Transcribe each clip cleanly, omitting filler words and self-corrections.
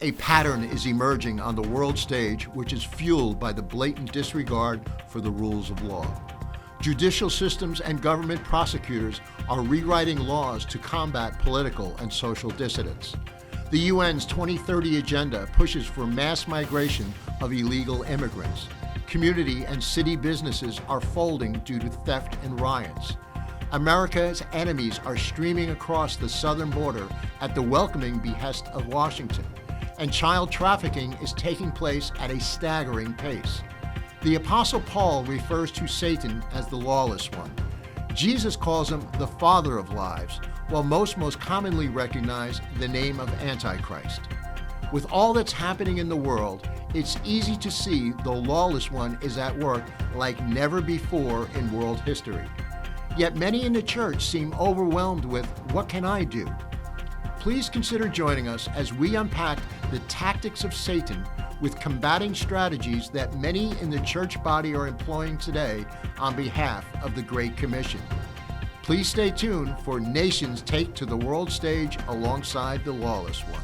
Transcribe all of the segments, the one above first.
A pattern is emerging on the world stage which is fueled by the blatant disregard for the rules of law. Judicial systems and government prosecutors are rewriting laws to combat political and social dissidence. The UN's 2030 agenda pushes for mass migration of illegal immigrants. Community and city businesses are folding due to theft and riots. America's enemies are streaming across the southern border at the welcoming behest of Washington, and child trafficking is taking place at a staggering pace. The Apostle Paul refers to Satan as the Lawless One. Jesus calls him the father of lies, while most commonly recognize the name of Antichrist. With all that's happening in the world, it's easy to see the Lawless One is at work like never before in world history. Yet many in the church seem overwhelmed with, what can I do? Please consider joining us as we unpack the tactics of Satan with combating strategies that many in the church body are employing today on behalf of the Great Commission. Please stay tuned for Nations Take to the World Stage alongside the Lawless One.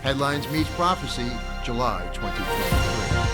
Headlines Meets Prophecy, July 2023.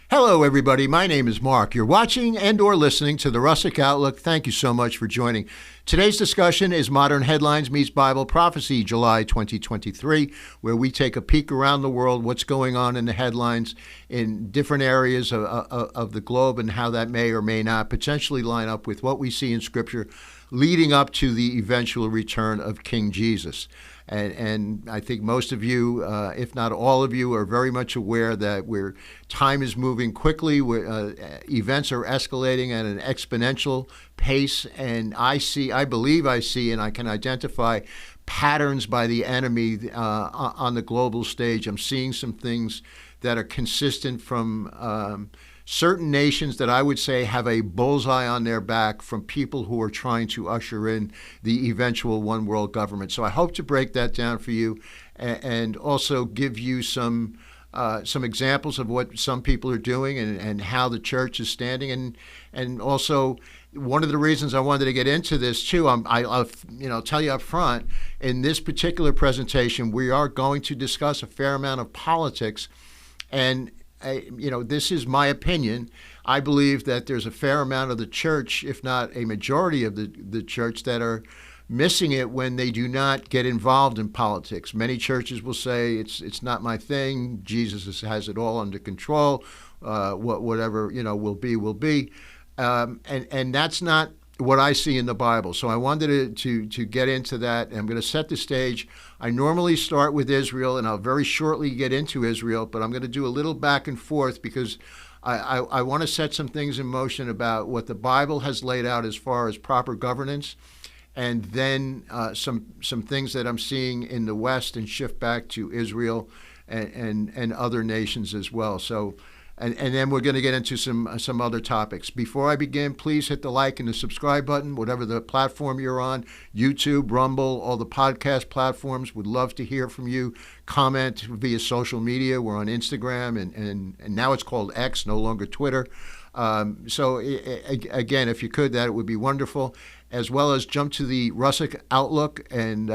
Hello, everybody. My name is Mark. You're watching and or listening to the Rustic Outlook. Thank you so much for joining. Today's discussion is Modern Headlines Meets Bible Prophecy, July 2023, where we take a peek around the world, what's going on in the headlines in different areas of the globe and how that may or may not potentially line up with what we see in Scripture leading up to the eventual return of King Jesus. And I think most of you, if not all of you, are very much aware that time is moving quickly, events are escalating at an exponential pace, and I believe I see, and I can identify patterns by the enemy on the global stage. I'm seeing some things that are consistent from certain nations that I would say have a bullseye on their back from people who are trying to usher in the eventual one world government. So I hope to break that down for you and also give you some examples of what some people are doing and how the church is standing. And also one of the reasons I wanted to get into this too, I'll tell you up front, in this particular presentation, we are going to discuss a fair amount of politics. And this is my opinion. I believe that there's a fair amount of the church, if not a majority of the church, that are missing it when they do not get involved in politics. Many churches will say, it's not my thing. Jesus has it all under control. Whatever will be, will be. And that's not what I see in the Bible. So I wanted to get into that. I'm going to set the stage. I normally start with Israel, and I'll very shortly get into Israel, but I'm going to do a little back and forth because I want to set some things in motion about what the Bible has laid out as far as proper governance, and then some things that I'm seeing in the West and shift back to Israel and other nations as well. So. And then we're going to get into some other topics. Before I begin, please hit the like and the subscribe button, whatever the platform you're on, YouTube, Rumble, all the podcast platforms. Would love to hear from you. Comment via social media. We're on Instagram, and now it's called X, no longer Twitter. So again, if you could, that would be wonderful. As well as jump to the Rustic Outlook and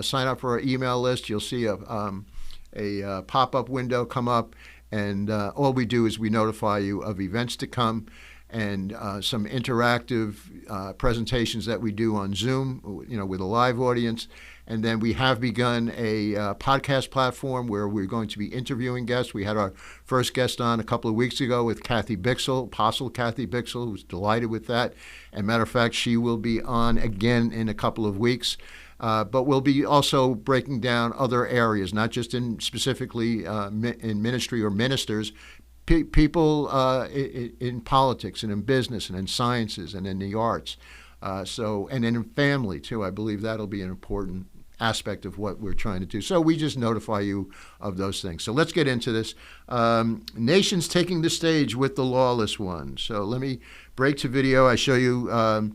sign up for our email list. You'll see a pop-up window come up. And all we do is we notify you of events to come and some interactive presentations that we do on Zoom, with a live audience. And then we have begun a podcast platform where we're going to be interviewing guests. We had our first guest on a couple of weeks ago with Kathy Bixel, Apostle Kathy Bixel, who's delighted with that. And matter of fact, she will be on again in a couple of weeks. But we'll be also breaking down other areas, not just in specifically in ministry or ministers, people in politics and in business and in sciences and in the arts. And in family too. I believe that'll be an important aspect of what we're trying to do. So we just notify you of those things. So let's get into this. Nations taking the stage with the Lawless One. So let me break to video. I show you.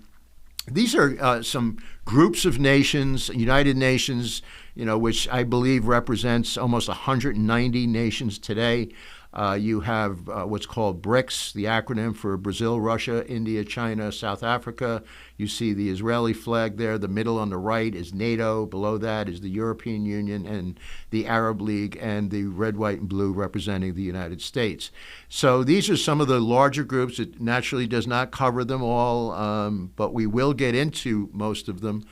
These are some groups of nations, United Nations, which I believe represents almost 190 nations today. You have what's called BRICS, the acronym for Brazil, Russia, India, China, South Africa. You see the Israeli flag there. The middle on the right is NATO. Below that is the European Union and the Arab League, and the red, white, and blue representing the United States. So these are some of the larger groups. It naturally does not cover them all, but we will get into most of them.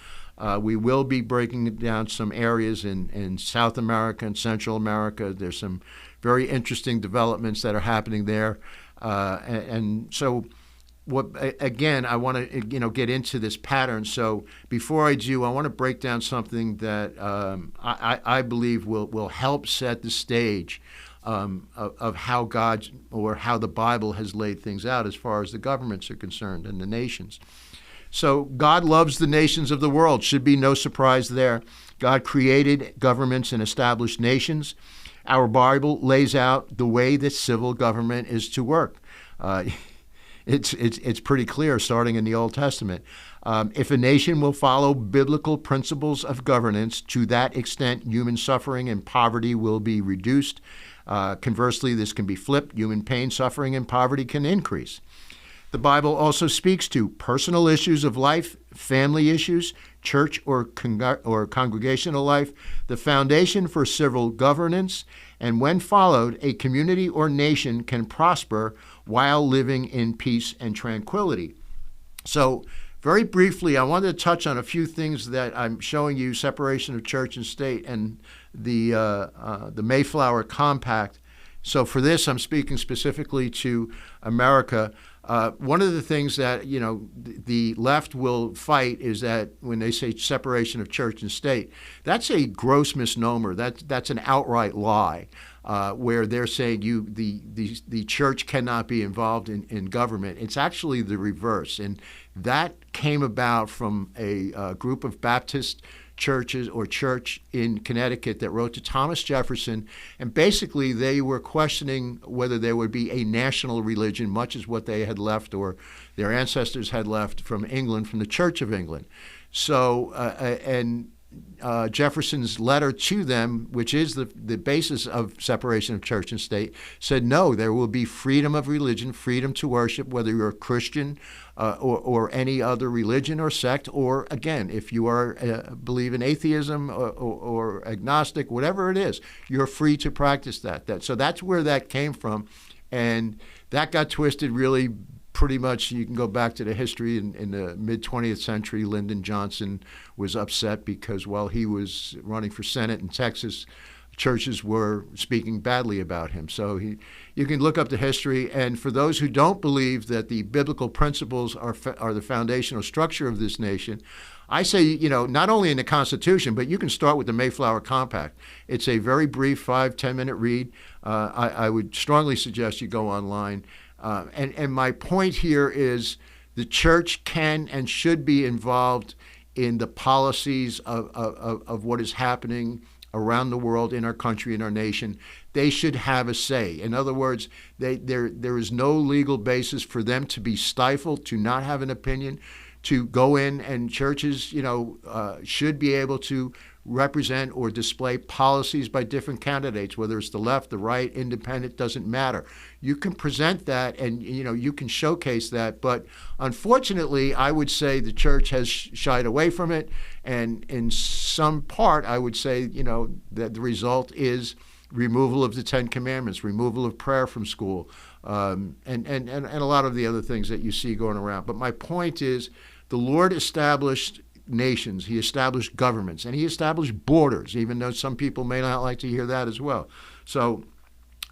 We will be breaking down some areas in South America and Central America. There's some very interesting developments that are happening there. And so again, I want to get into this pattern. So before I do, I want to break down something that I believe will help set the stage of how God or how the Bible has laid things out as far as the governments are concerned and the nations. So God loves the nations of the world. Should be no surprise there. God created governments and established nations. Our Bible lays out the way that civil government is to work. It's pretty clear, starting in the Old Testament. If a nation will follow biblical principles of governance, to that extent, human suffering and poverty will be reduced. Conversely, this can be flipped. Human pain, suffering, and poverty can increase. The Bible also speaks to personal issues of life, family issues, church or congregational life, the foundation for civil governance, and when followed, a community or nation can prosper while living in peace and tranquility. So, very briefly, I wanted to touch on a few things that I'm showing you: separation of church and state, and the Mayflower Compact. So for this, I'm speaking specifically to America. One of the things that the left will fight is that when they say separation of church and state, that's a gross misnomer. That's an outright lie, where they're saying the church cannot be involved in government. It's actually the reverse, and that came about from a group of Baptist churches or church in Connecticut that wrote to Thomas Jefferson, and basically they were questioning whether there would be a national religion, much as what they had left or their ancestors had left from England, from the Church of England. So, Jefferson's letter to them, which is the basis of separation of church and state, said no, there will be freedom of religion, freedom to worship, whether you're a Christian or any other religion or sect, or again, if you believe in atheism or agnostic, whatever it is, you're free to practice that. So that's where that came from, and that got twisted really. Pretty much, you can go back to the history in the mid-20th century. Lyndon Johnson was upset because while he was running for Senate in Texas, churches were speaking badly about him. So you can look up the history. And for those who don't believe that the biblical principles are the foundational structure of this nation, I say, not only in the Constitution, but you can start with the Mayflower Compact. It's a very brief 5-10 minute read. I would strongly suggest you go online. And my point here is the church can and should be involved in the policies of what is happening around the world, in our country, in our nation. They should have a say. In other words, there is no legal basis for them to be stifled, to not have an opinion, to go in, and churches, should be able to represent or display policies by different candidates, whether it's the left, the right, independent, doesn't matter. You can present that and, you can showcase that. But unfortunately, I would say the church has shied away from it. And in some part, I would say, that the result is removal of the Ten Commandments, removal of prayer from school, and a lot of the other things that you see going around. But my point is, the Lord established nations, he established governments, and he established borders, even though some people may not like to hear that as well. So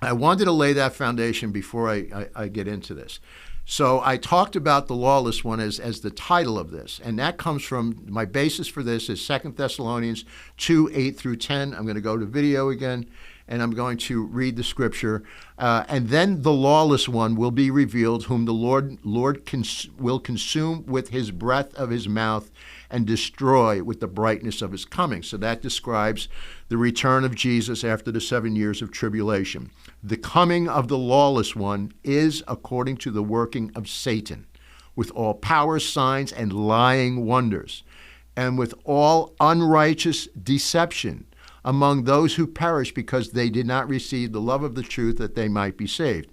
I wanted to lay that foundation before I get into this. So I talked about the Lawless One as the title of this, and that comes from, my basis for this is 2 Thessalonians 2:8-10. I'm going to go to video again, and I'm going to read the scripture. And then the lawless one will be revealed, whom the Lord will consume with his breath of his mouth and destroy with the brightness of his coming. So that describes the return of Jesus after the 7 years of tribulation. The coming of the lawless one is according to the working of Satan, with all powers, signs, and lying wonders, and with all unrighteous deception among those who perish because they did not receive the love of the truth that they might be saved.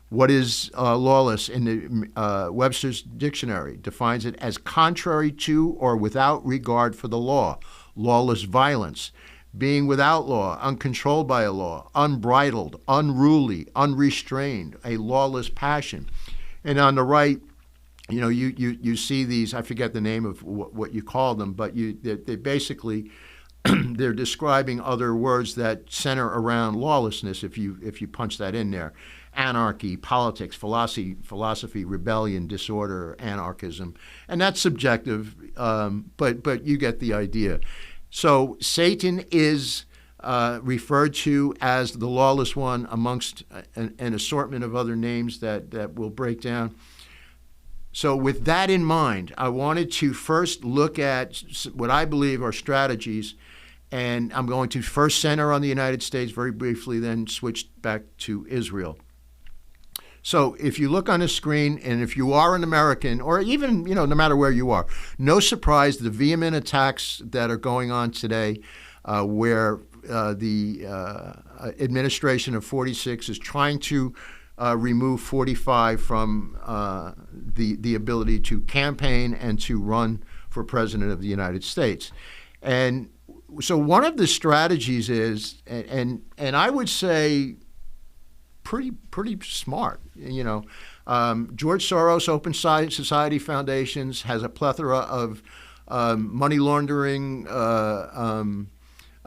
What is lawless in the Webster's Dictionary? Defines it as contrary to or without regard for the law, lawless violence, being without law, uncontrolled by a law, unbridled, unruly, unrestrained, a lawless passion. And on the right, you see these, I forget the name of what you call them, but they basically, they're describing other words that center around lawlessness if you punch that in there. Anarchy, politics, philosophy, rebellion, disorder, anarchism. And that's subjective, but you get the idea. So Satan is referred to as the lawless one amongst an assortment of other names that we'll break down. So with that in mind, I wanted to first look at what I believe are strategies, and I'm going to first center on the United States very briefly, then switch back to Israel. So if you look on the screen, and if you are an American, or even, no matter where you are, no surprise the vehement attacks that are going on today, where the administration of 46 is trying to remove 45 from the ability to campaign and to run for president of the United States. And so one of the strategies is, and I would say pretty smart. George Soros Open Society Foundations has a plethora of money laundering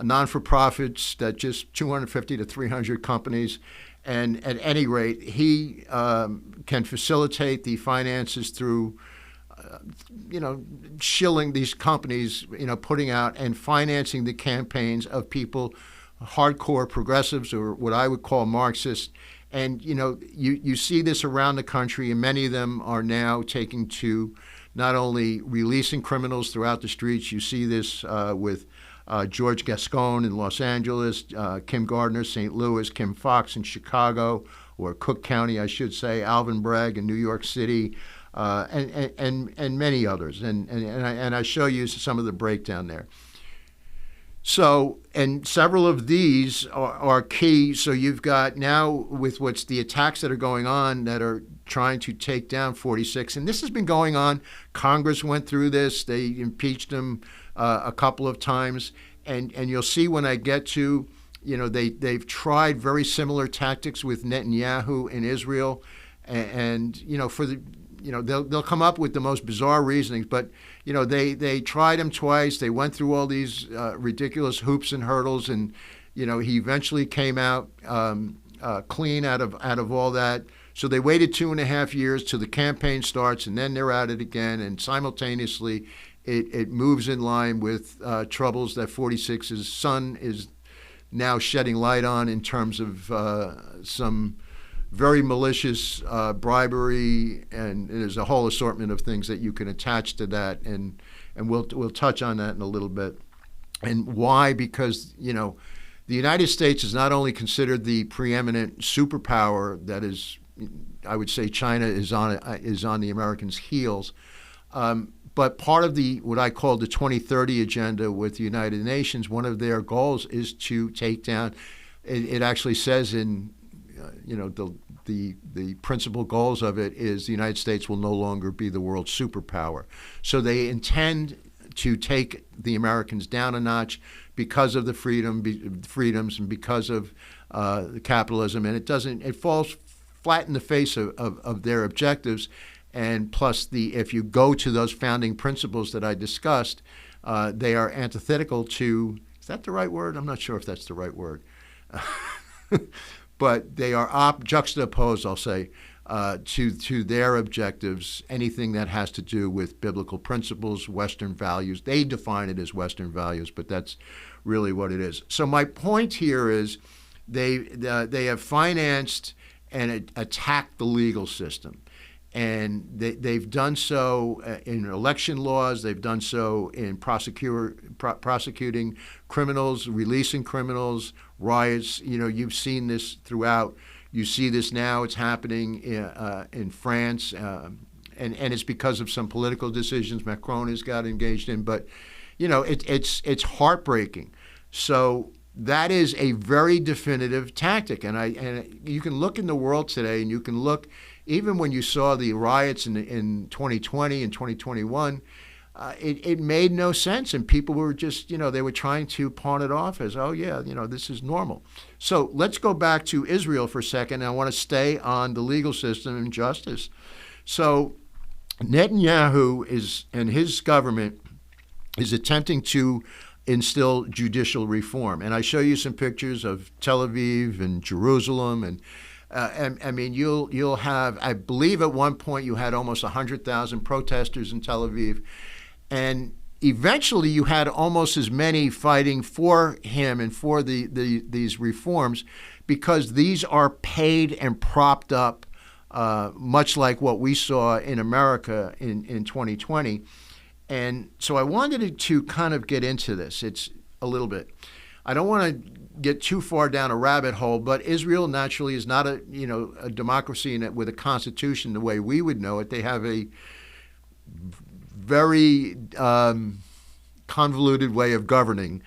non-for-profits that just 250 to 300 companies. And at any rate, he can facilitate the finances through, shilling these companies, putting out and financing the campaigns of people, hardcore progressives or what I would call Marxists. And, you see this around the country, and many of them are now taking to not only releasing criminals throughout the streets. You see this with George Gascon in Los Angeles, Kim Gardner, St. Louis, Kim Fox in Chicago, or Cook County, I should say, Alvin Bragg in New York City, and many others. And I show you some of the breakdown there. So, and several of these are key. So you've got now with what's the attacks that are going on that are trying to take down 46. And this has been going on. Congress went through this. They impeached him a couple of times. And you'll see when I get to, they've tried very similar tactics with Netanyahu in Israel. And for the, they'll come up with the most bizarre reasonings, but they tried him twice. They went through all these ridiculous hoops and hurdles, and he eventually came out clean out of all that. So they waited 2.5 years till the campaign starts, and then they're at it again. And simultaneously, it moves in line with troubles that 46's son is now shedding light on in terms of some very malicious bribery, and there's a whole assortment of things that you can attach to that, and we'll touch on that in a little bit. And why? Because the United States is not only considered the preeminent superpower that is, I would say China is on the Americans' heels, but part of the what I call the 2030 agenda with the United Nations, one of their goals is to take down. It actually says in the principal goals of it is the United States will no longer be the world superpower. So they intend to take the Americans down a notch because of the freedoms and because of the capitalism, and it falls flat in the face of their objectives. And plus, if you go to those founding principles that I discussed, they are antithetical to. Is that the right word? I'm not sure if that's the right word. But they are juxtaposed, I'll say, to their objectives, anything that has to do with biblical principles, Western values. They define it as Western values, but that's really what it is. So my point here is they have financed and attacked the legal system. And they've done so in election laws. They've done so in prosecuting criminals, releasing criminals, riots. You've seen this throughout. You see this now. It's happening in France, and it's because of some political decisions Macron has got engaged in. But it's heartbreaking So that is a very definitive tactic. And you can look in the world today, and you can look, even when you saw the riots in 2020 and 2021, it made no sense. And people were just, they were trying to pawn it off as, oh, yeah, this is normal. So let's go back to Israel for a second. I want to stay on the legal system and justice. So Netanyahu and his government is attempting to instill judicial reform. And I show you some pictures of Tel Aviv and Jerusalem. And I mean, you'll have, I believe at one point you had almost 100,000 protesters in Tel Aviv. And eventually you had almost as many fighting for him and for these reforms, because these are paid and propped up, much like what we saw in America in 2020. And so I wanted to kind of get into this. It's a little bit. I don't want to get too far down a rabbit hole, but Israel naturally is not a democracy with a constitution the way we would know it. They have a very convoluted way of governing,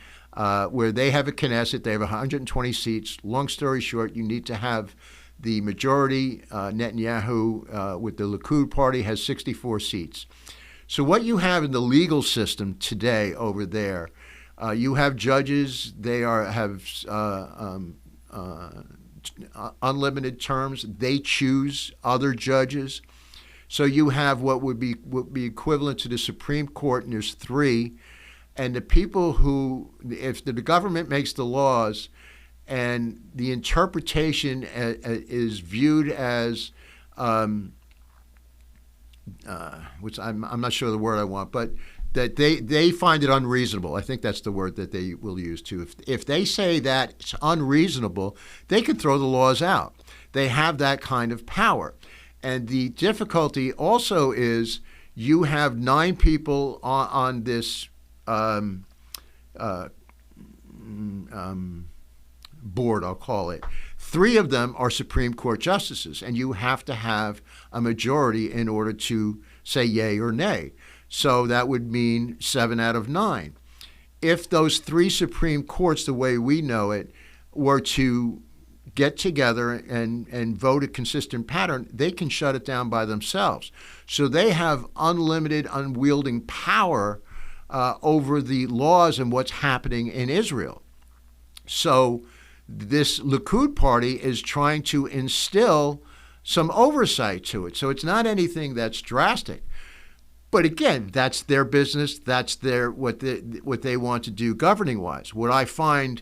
where they have a Knesset. They have 120 seats. Long story short, you need to have the majority. Netanyahu with the Likud party has 64 seats. So what you have in the legal system today over there, you have judges. They have unlimited terms. They choose other judges. So you have what would be equivalent to the Supreme Court, and there's 3. And the people who, if the government makes the laws and the interpretation is viewed as, which I'm not sure the word I want, but that they find it unreasonable. I think that's the word that they will use too. If they say that it's unreasonable, they could throw the laws out. They have that kind of power. And the difficulty also is you have 9 people on this board, I'll call it. 3 of them are Supreme Court justices, and you have to have a majority in order to say yay or nay. So that would mean 7 out of 9. If those 3 Supreme Courts, the way we know it, were to get together and vote a consistent pattern, they can shut it down by themselves. So they have unlimited, unwielding power over the laws and what's happening in Israel. So this Likud party is trying to instill some oversight to it. So it's not anything that's drastic. But again, that's their business. That's what they want to do governing-wise. What I find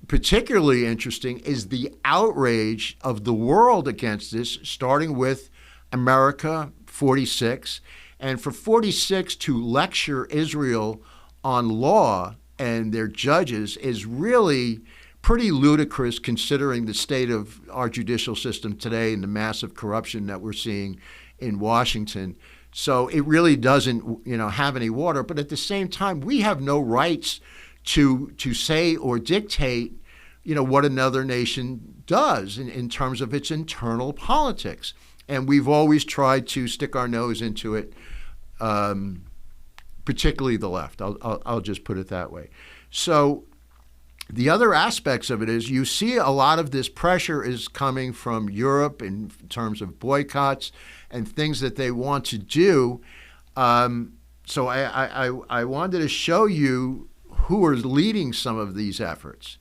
particularly interesting is the outrage of the world against this, starting with America, 46. And for 46 to lecture Israel on law and their judges is really pretty ludicrous, considering the state of our judicial system today and the massive corruption that we're seeing in Washington. So it really doesn't, have any water. But at the same time, we have no rights to say or dictate, what another nation does in terms of its internal politics. And we've always tried to stick our nose into it, particularly the left. I'll just put it that way. So the other aspects of it is you see a lot of this pressure is coming from Europe in terms of boycotts and things that they want to do. So I wanted to show you who are leading some of these efforts.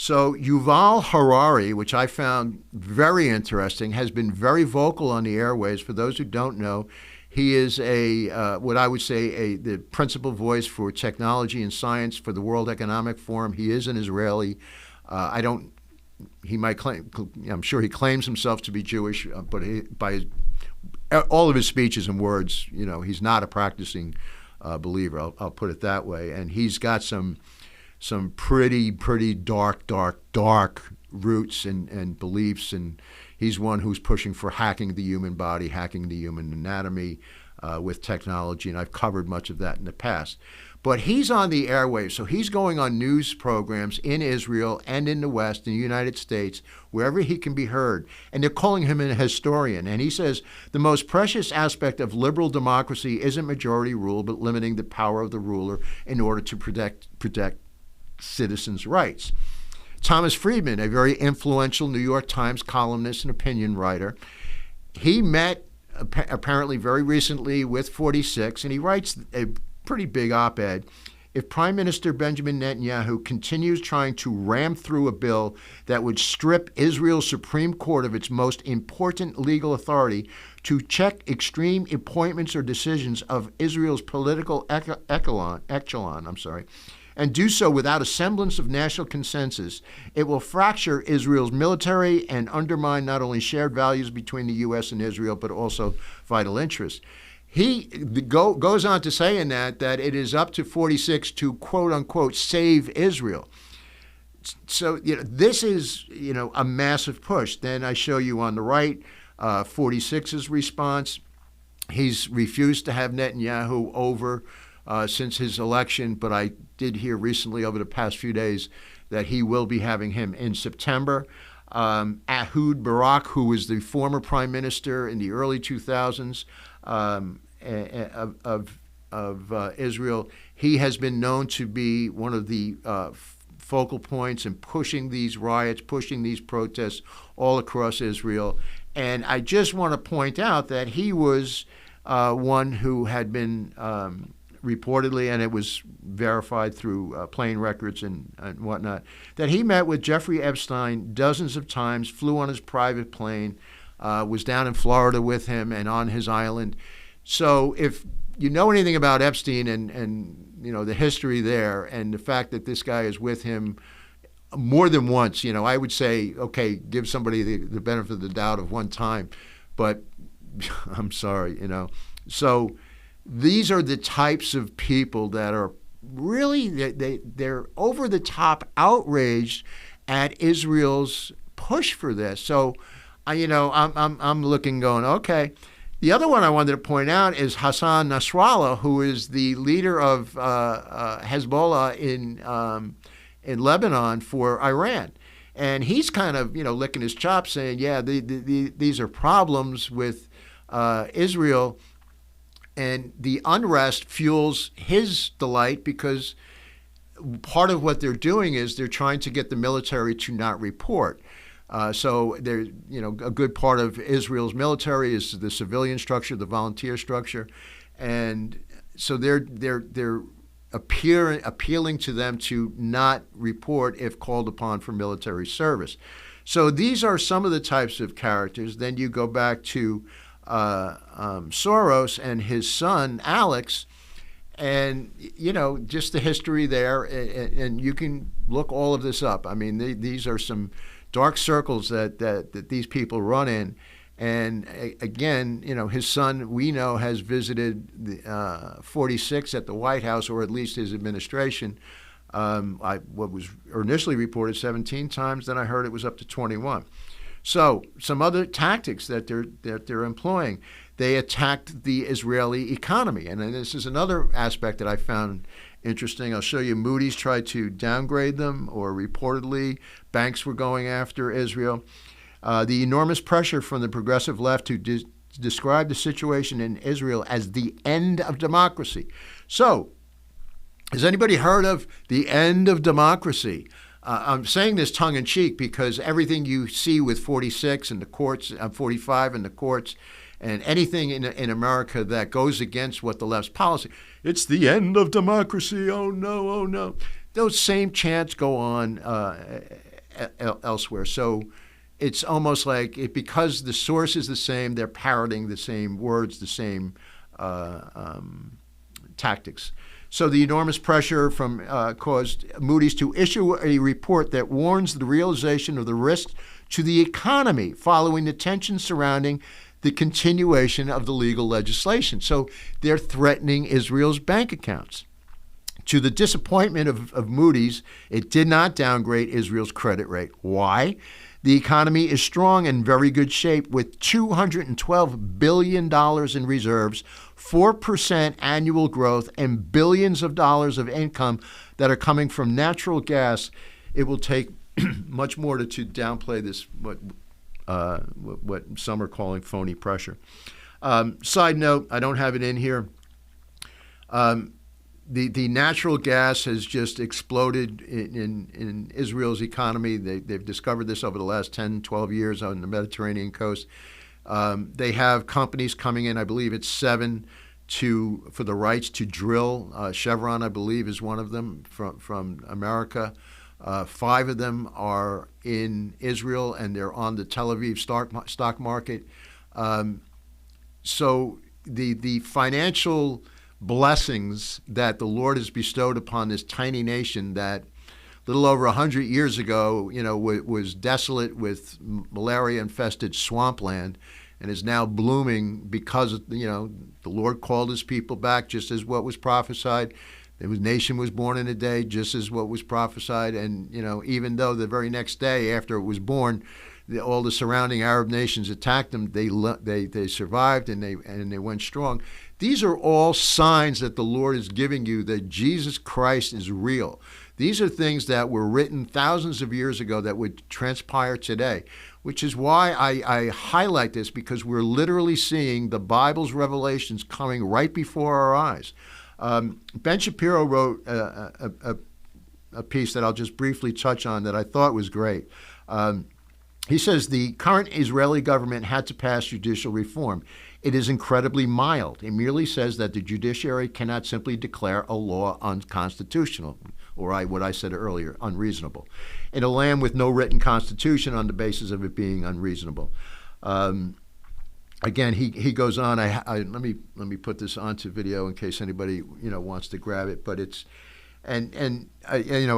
So Yuval Harari, which I found very interesting, has been very vocal on the airways. For those who don't know, he is what I would say the principal voice for technology and science for the World Economic Forum. He is an Israeli. He might claim, I'm sure he claims himself to be Jewish, but by all of his speeches and words, he's not a practicing believer. I'll put it that way. And he's got some pretty dark roots and beliefs, and he's one who's pushing for hacking the human body, hacking the human anatomy, with technology, and I've covered much of that in the past. But he's on the airwaves, so he's going on news programs in Israel and in the West, in the United States, wherever he can be heard. And they're calling him a historian. And he says the most precious aspect of liberal democracy isn't majority rule, but limiting the power of the ruler in order to protect citizens' rights. Thomas Friedman, a very influential New York Times columnist and opinion writer, he met apparently very recently with 46, and he writes a pretty big op-ed. If Prime Minister Benjamin Netanyahu continues trying to ram through a bill that would strip Israel's Supreme Court of its most important legal authority to check extreme appointments or decisions of Israel's political echelon, and do so without a semblance of national consensus, it will fracture Israel's military and undermine not only shared values between the U.S. and Israel, but also vital interests. He goes on to say in that it is up to 46 to, quote unquote, save Israel. So this is a massive push. Then I show you on the right 46's response. He's refused to have Netanyahu over since his election, but I did hear recently over the past few days that he will be having him in September. Ehud Barak, who was the former prime minister in the early 2000s of Israel, he has been known to be one of the focal points in pushing these riots, pushing these protests all across Israel. And I just want to point out that he was one who had been reportedly, and it was verified through plane records and whatnot, that he met with Jeffrey Epstein dozens of times, flew on his private plane, was down in Florida with him and on his island. So if you know anything about Epstein and the history there and the fact that this guy is with him more than once, I would say, okay, give somebody the benefit of the doubt of one time, but I'm sorry, So these are the types of people that are really, they're over the top outraged at Israel's push for this. So, I'm looking going, okay. The other one I wanted to point out is Hassan Nasrallah, who is the leader of Hezbollah in Lebanon for Iran. And he's kind of, licking his chops saying, yeah, these are problems with Israel. And the unrest fuels his delight because part of what they're doing is they're trying to get the military to not report. So there, a good part of Israel's military is the civilian structure, the volunteer structure, and so they're appealing to them to not report if called upon for military service. So these are some of the types of characters. Then you go back to Soros and his son Alex, and just the history there, and you can look all of this up. I mean, these are some dark circles that these people run in. And again, his son, we know, has visited the 46 at the White House, or at least his administration. What was initially reported 17 times, then I heard it was up to 21. So some other tactics that they're employing. They attacked the Israeli economy, and this is another aspect that I found interesting. I'll show you. Moody's tried to downgrade them, or reportedly banks were going after Israel. The enormous pressure from the progressive left to describe the situation in Israel as the end of democracy. So, has anybody heard of the end of democracy? I'm saying this tongue-in-cheek because everything you see with 46 and the courts, 45 and the courts, and anything in America that goes against what the left's policy, it's the end of democracy, oh no, oh no. Those same chants go on elsewhere. So it's almost like because the source is the same, they're parroting the same words, the same tactics. So the enormous pressure caused Moody's to issue a report that warns the realization of the risk to the economy following the tensions surrounding the continuation of the legal legislation. So they're threatening Israel's bank accounts. To the disappointment of Moody's, it did not downgrade Israel's credit rate. Why? The economy is strong and very good shape with $212 billion in reserves, 4% annual growth, and billions of dollars of income that are coming from natural gas. It will take much more to downplay this, what some are calling phony pressure. Side note, I don't have it in here. The natural gas has just exploded in Israel's economy. They've discovered this over the last 10, 12 years on the Mediterranean coast. They have companies coming in, I believe it's 7, for the rights to drill. Chevron, I believe, is one of them from America. 5 of them are in Israel, and they're on the Tel Aviv stock market. So the financial blessings that the Lord has bestowed upon this tiny nation that a little over 100 years ago, was desolate with malaria-infested swampland, and is now blooming because, the Lord called his people back just as what was prophesied. The nation was born in a day just as what was prophesied. And, even though the very next day after it was born, all the surrounding Arab nations attacked them, they survived and they went strong. These are all signs that the Lord is giving you that Jesus Christ is real. These are things that were written thousands of years ago that would transpire today, which is why I highlight this, because we're literally seeing the Bible's revelations coming right before our eyes. Ben Shapiro wrote a piece that I'll just briefly touch on that I thought was great. He says the current Israeli government had to pass judicial reform. It is incredibly mild. It merely says that the judiciary cannot simply declare a law unconstitutional, or what I said earlier, unreasonable, in a land with no written constitution on the basis of it being unreasonable. Again, he goes on. Let me put this onto video in case anybody wants to grab it. But it's I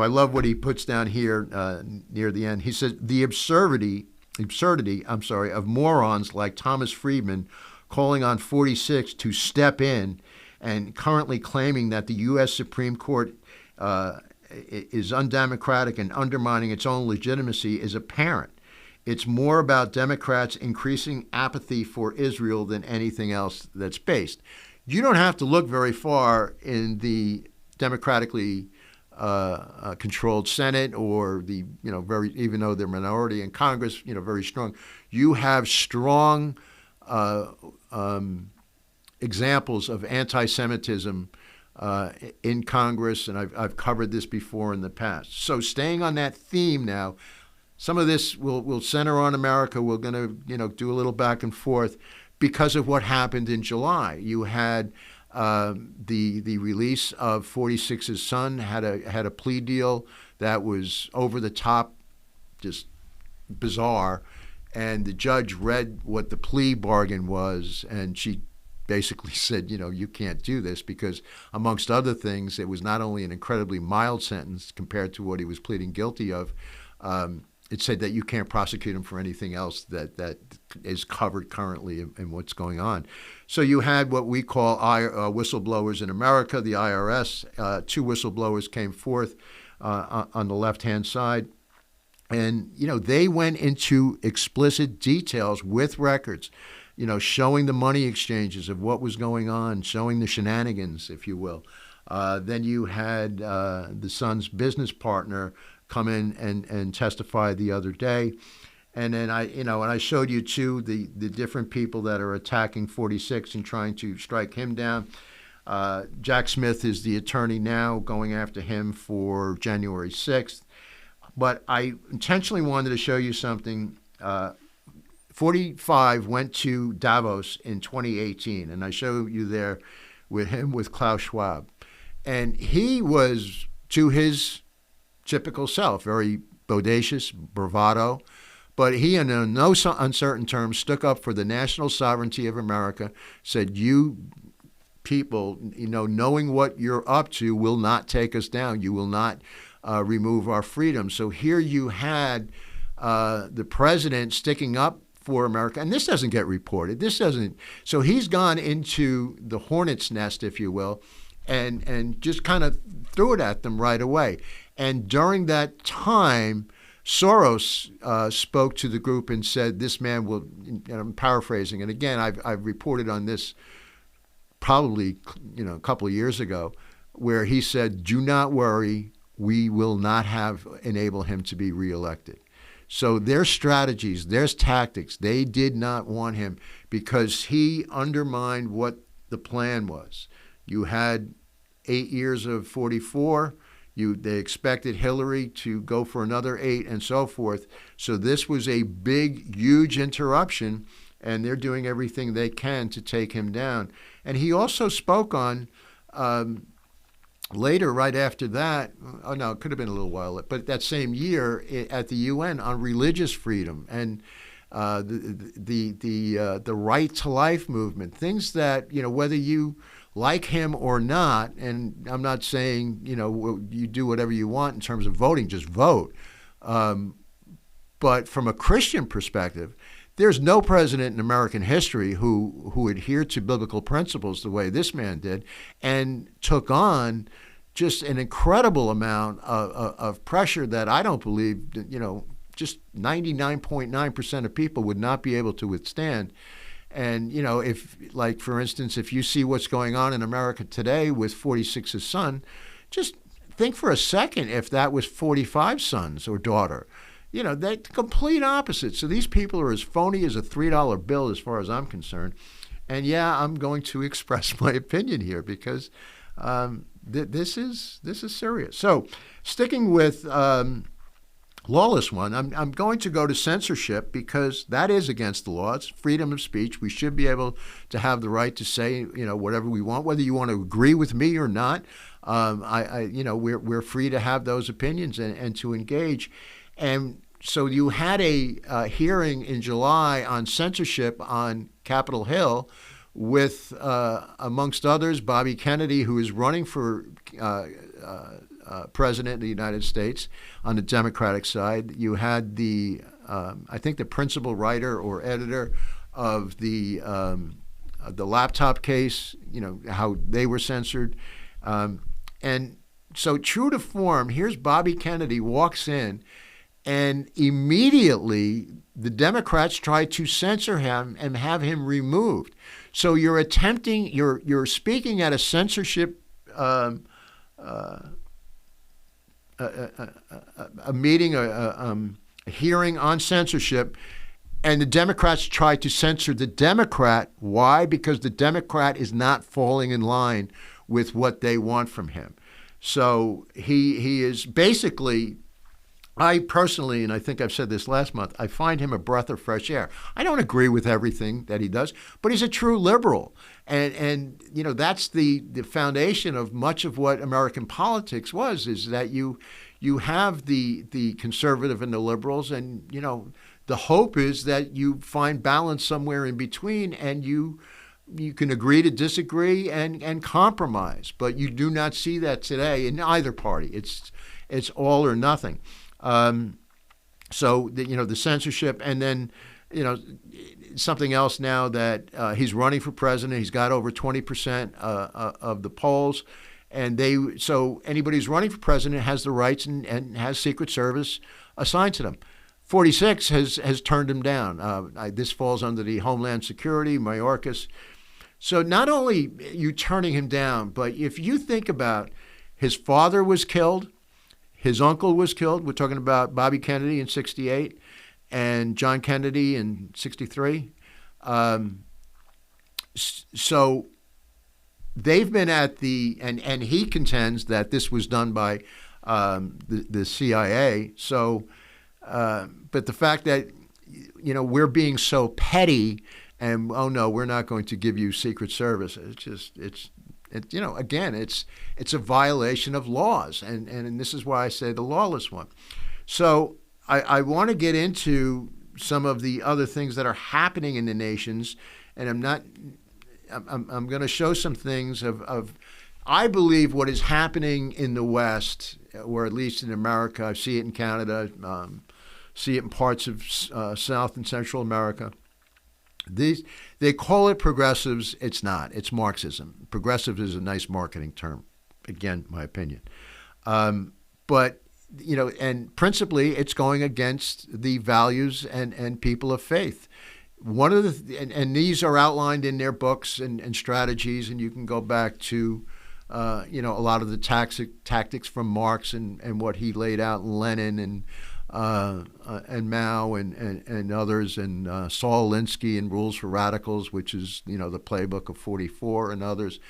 love what he puts down here near the end. He says the absurdity of morons like Thomas Friedman calling on 46 to step in and currently claiming that the U.S. Supreme Court is undemocratic and undermining its own legitimacy is apparent. It's more about Democrats increasing apathy for Israel than anything else that's based. You don't have to look very far in the democratically controlled Senate or the even though they're minority in Congress, very strong. You have strong examples of anti-Semitism in Congress, and I've covered this before in the past. So staying on that theme now, some of this will center on America. We're going to do a little back and forth because of what happened in July. You had the release of 46's son had a plea deal that was over the top, just bizarre, and the judge read what the plea bargain was, and she basically said, you can't do this because, amongst other things, it was not only an incredibly mild sentence compared to what he was pleading guilty of. It said that you can't prosecute him for anything else that is covered currently in what's going on. So you had what we call whistleblowers in America, the IRS. 2 whistleblowers came forth on the left-hand side. And, they went into explicit details with records, showing the money exchanges of what was going on, showing the shenanigans, if you will. Then you had the son's business partner come in and testify the other day. And then I showed you too the different people that are attacking 46 and trying to strike him down. Jack Smith is the attorney now going after him for January 6th. But I intentionally wanted to show you something. 45 went to Davos in 2018, and I show you there with Klaus Schwab. And he was, to his typical self, very bodacious, bravado, but he, in no uncertain terms, stuck up for the national sovereignty of America, said, you people, knowing what you're up to will not take us down. You will not remove our freedom. So here you had the president sticking up for America, and this doesn't get reported. So he's gone into the hornet's nest, if you will, and just kind of threw it at them right away. And during that time, Soros spoke to the group and said, this man will, and I'm paraphrasing, and again, I've reported on this probably a couple of years ago, where he said, do not worry, we will not enable him to be reelected. So their strategies, their tactics, they did not want him because he undermined what the plan was. You had 8 years of 44. They expected Hillary to go for another 8 and so forth. So this was a big, huge interruption, and they're doing everything they can to take him down. And he also spoke on, later, right after that, oh no, it could have been a little while, but that same year at the UN on religious freedom and the right to life movement, things that, whether you like him or not, and I'm not saying, you do whatever you want in terms of voting, just vote. But from a Christian perspective, there's no president in American history who adhered to biblical principles the way this man did and took on just an incredible amount of pressure that I don't believe, just 99.9% of people would not be able to withstand. And, if, like, for instance, if you see what's going on in America today with 46's son, just think for a second if that was 45's sons or daughter. They're complete opposite. So these people are as phony as a $3 bill as far as I'm concerned. And yeah, I'm going to express my opinion here because this is serious. So sticking with Lawless One, I'm going to go to censorship because that is against the law. It's freedom of speech. We should be able to have the right to say, whatever we want, whether you want to agree with me or not. We're free to have those opinions and to engage. And so you had a hearing in July on censorship on Capitol Hill with, amongst others, Bobby Kennedy, who is running for president of the United States on the Democratic side. You had I think the principal writer or editor of the laptop case, how they were censored. And so true to form, here's Bobby Kennedy walks in, and immediately the Democrats tried to censor him and have him removed. So you're speaking at a censorship a meeting, a hearing on censorship, and the Democrats tried to censor the Democrat. Why? Because the Democrat is not falling in line with what they want from him. So he is basically, I personally, and I think I've said this last month, I find him a breath of fresh air. I don't agree with everything that he does, but he's a true liberal. And that's the foundation of much of what American politics was, is that you have the conservative and the liberals, and, the hope is that you find balance somewhere in between, and you can agree to disagree and compromise. But you do not see that today in either party. It's all or nothing. So the censorship, and then something else now that he's running for president. He's got over 20% of the polls, and so anybody who's running for president has the rights and has Secret Service assigned to them. 46 has turned him down. This falls under the Homeland Security, Mayorkas. So not only you turning him down, but if you think about, his father was killed. His uncle was killed. We're talking about Bobby Kennedy in 1968 and John Kennedy in 1963. So they've been at and he contends that this was done by the CIA. So, but the fact that, we're being so petty and, oh no, we're not going to give you Secret Service. Again, it's a violation of laws, and this is why I say the lawless one. So I want to get into some of the other things that are happening in the nations, and I'm going to show some things of I believe what is happening in the West, or at least in America. I see it in Canada, see it in parts of South and Central America. They call it progressives. It's not. It's Marxism. Progressive is a nice marketing term. Again, my opinion. But and principally it's going against the values and people of faith. One of the and these are outlined in their books and strategies, and you can go back to a lot of the tactics from Marx and what he laid out, Lenin and Mao and others, and Saul Alinsky and Rules for Radicals, which is the playbook of 44, and others,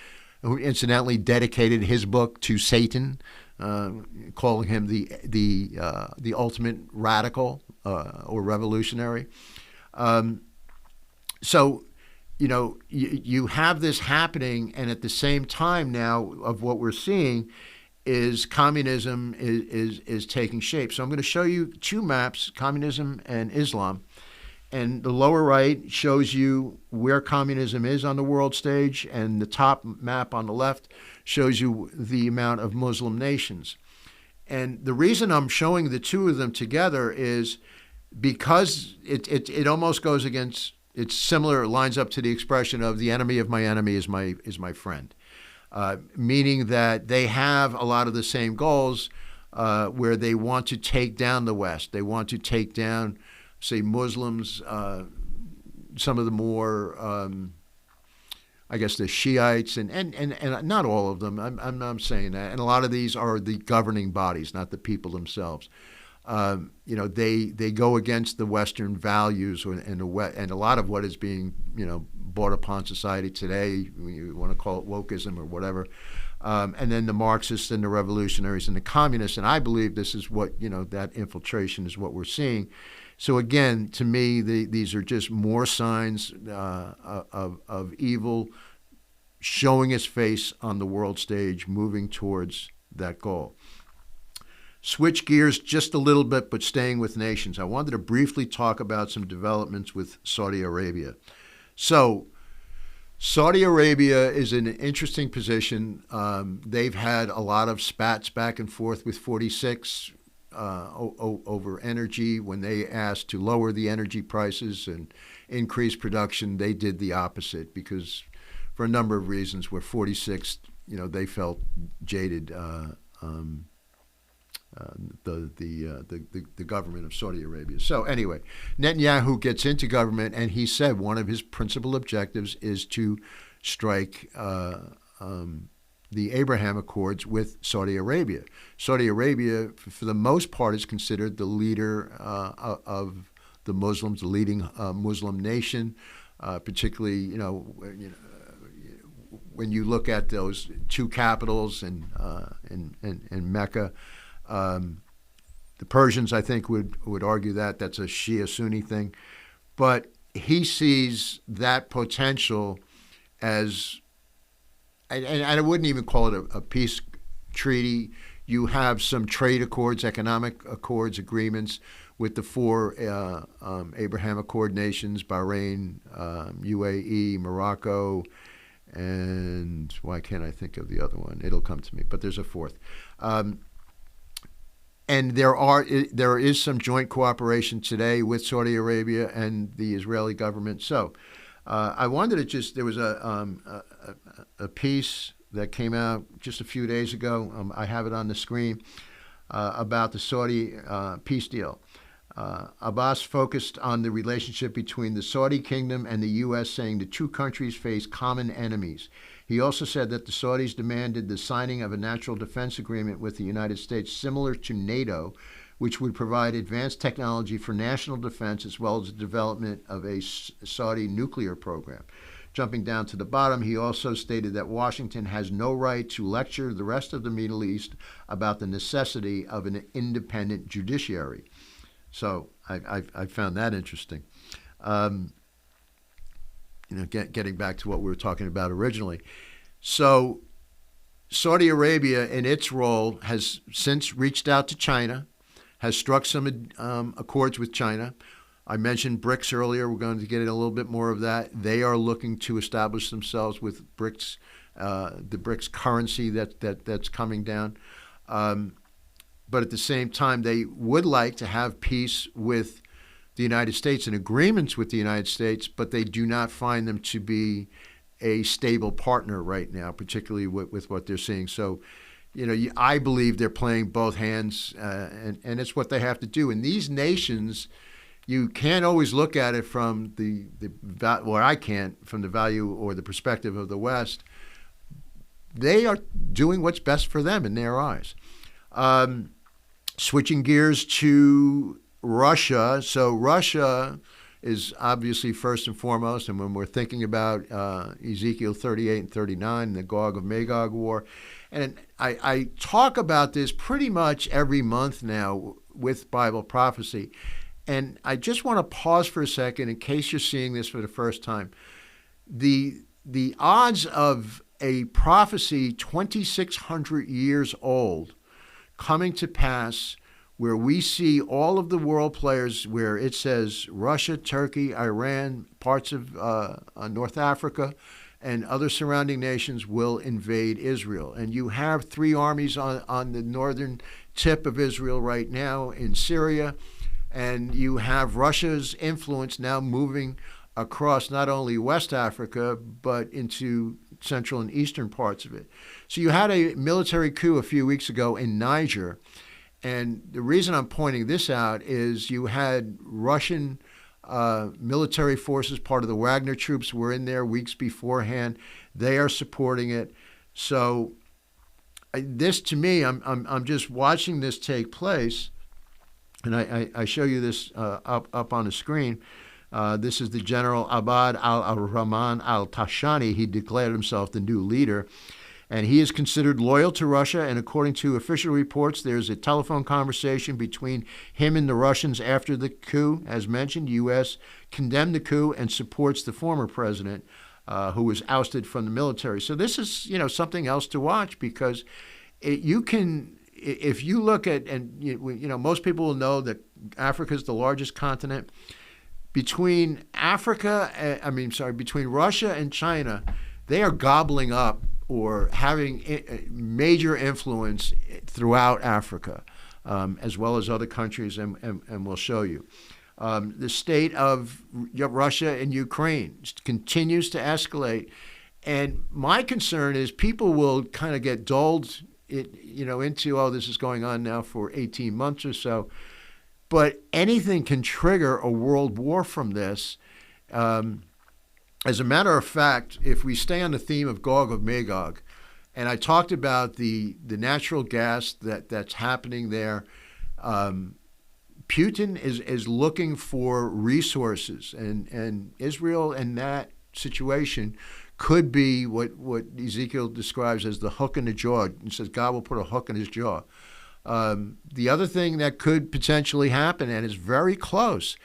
who incidentally dedicated his book to Satan, calling him the ultimate radical or revolutionary. So, you have this happening, and at the same time now of what we're seeing is communism is taking shape. So I'm going to show you two maps, communism and Islam. And the lower right shows you where communism is on the world stage, and the top map on the left shows you the amount of Muslim nations. And the reason I'm showing the two of them together is because it almost goes against, it's similar, it lines up to the expression of the enemy of my enemy is my friend, meaning that they have a lot of the same goals where they want to take down the West. They want to take down, say, Muslims, some of the more, I guess, the Shiites, and not all of them. I'm not saying that. And a lot of these are the governing bodies, not the people themselves. They go against the Western values and a lot of what is being brought upon society today. You want to call it wokeism or whatever, and then the Marxists and the revolutionaries and the communists. And I believe this is what that infiltration is what we're seeing. So again, to me, these are just more signs of evil showing its face on the world stage, moving towards that goal. Switch gears just a little bit, but staying with nations. I wanted to briefly talk about some developments with Saudi Arabia. So Saudi Arabia is in an interesting position. They've had a lot of spats back and forth with 46 over energy. When they asked to lower the energy prices and increase production, they did the opposite because for a number of reasons where 46, they felt jaded. The government of Saudi Arabia. So anyway, Netanyahu gets into government, and he said one of his principal objectives is to strike the Abraham Accords with Saudi Arabia. Saudi Arabia, for the most part, is considered the leader of the Muslims, the leading Muslim nation, particularly when you look at those two capitals in Mecca. The Persians, I think, would argue that that's a Shia-Sunni thing. But he sees that potential as, and I wouldn't even call it a peace treaty. You have some trade accords, economic accords, agreements with the four Abraham Accord nations, Bahrain, UAE, Morocco, and why can't I think of the other one? It'll come to me, but there's a fourth. And there is some joint cooperation today with Saudi Arabia and the Israeli government. So I wanted to there was a piece that came out just a few days ago. I have it on the screen about the Saudi peace deal. Abbas focused on the relationship between the Saudi kingdom and the U.S., saying the two countries face common enemies. He also said that the Saudis demanded the signing of a natural defense agreement with the United States similar to NATO, which would provide advanced technology for national defense as well as the development of a Saudi nuclear program. Jumping down to the bottom, he also stated that Washington has no right to lecture the rest of the Middle East about the necessity of an independent judiciary. So I found that interesting. Getting back to what we were talking about originally. So Saudi Arabia, in its role, has since reached out to China, has struck some accords with China. I mentioned BRICS earlier. We're going to get into a little bit more of that. They are looking to establish themselves with BRICS, the BRICS currency that's coming down. But at the same time, they would like to have peace with the United States and agreements with the United States, but they do not find them to be a stable partner right now, particularly with what they're seeing. So I believe they're playing both hands, and it's what they have to do. And these nations, you can't always look at it from I can't, from the value or the perspective of the West. They are doing what's best for them in their eyes. Switching gears to Russia. So Russia is obviously first and foremost, and when we're thinking about Ezekiel 38 and 39, the Gog of Magog war, and I talk about this pretty much every month now with Bible prophecy, and I just want to pause for a second in case you're seeing this for the first time. The odds of a prophecy 2,600 years old coming to pass, where we see all of the world players, where it says Russia, Turkey, Iran, parts of North Africa, and other surrounding nations will invade Israel. And you have three armies on the northern tip of Israel right now in Syria, and you have Russia's influence now moving across not only West Africa, but into central and eastern parts of it. So you had a military coup a few weeks ago in Niger. And the reason I'm pointing this out is you had Russian military forces, part of the Wagner troops, were in there weeks beforehand. They are supporting it. So this, to me, I'm just watching this take place, and I show you this up on the screen. This is the General Abad al-Rahman al-Tashani. He declared himself the new leader. And he is considered loyal to Russia, and according to official reports, there's a telephone conversation between him and the Russians after the coup. As mentioned, the U.S. condemned the coup and supports the former president, who was ousted from the military. So this is, something else to watch, because if you look at, and most people will know that Africa is the largest continent. Between between Russia and China, they are gobbling up or having major influence throughout Africa, as well as other countries, and we'll show you. The state of Russia and Ukraine continues to escalate, and my concern is people will kind of get dulled, into, this is going on now for 18 months or so, but anything can trigger a world war from this. As a matter of fact, if we stay on the theme of Gog of Magog, and I talked about the natural gas that's happening there, Putin is looking for resources, and Israel in that situation could be what Ezekiel describes as the hook in the jaw. He says God will put a hook in his jaw. The other thing that could potentially happen, and is very close,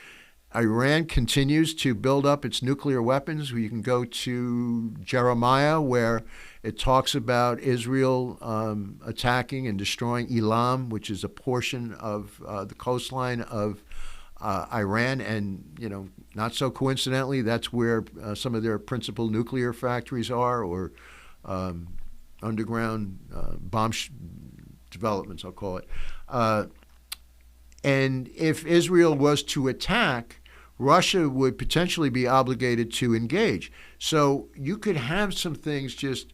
Iran continues to build up its nuclear weapons. You can go to Jeremiah, where it talks about Israel attacking and destroying Elam, which is a portion of the coastline of Iran. And, not so coincidentally, that's where some of their principal nuclear factories are, or underground bomb developments, I'll call it. And if Israel was to attack, Russia would potentially be obligated to engage. So you could have some things just,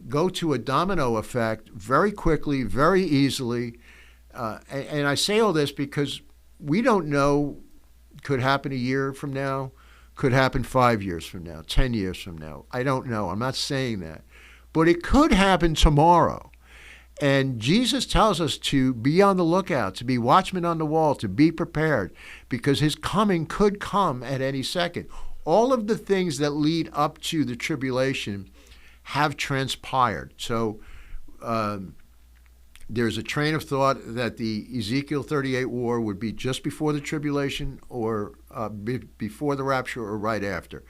go to a domino effect very quickly, very easily. And I say all this because we don't know, could happen a year from now, could happen 5 years from now, 10 years from now. I don't know. I'm not saying that. But it could happen tomorrow. And Jesus tells us to be on the lookout, to be watchmen on the wall, to be prepared, because his coming could come at any second. All of the things that lead up to the tribulation have transpired. So there's a train of thought that the Ezekiel 38 war would be just before the tribulation, or before the rapture, or right after.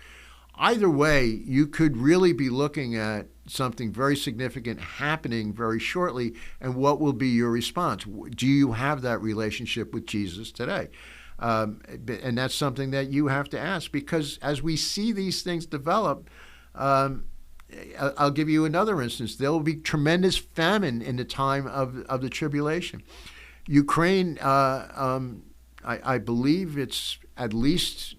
Either way, you could really be looking at something very significant happening very shortly, and what will be your response? Do you have that relationship with Jesus today? And that's something that you have to ask, because as we see these things develop, I'll give you another instance. There will be tremendous famine in the time of the tribulation. Ukraine, I believe it's at least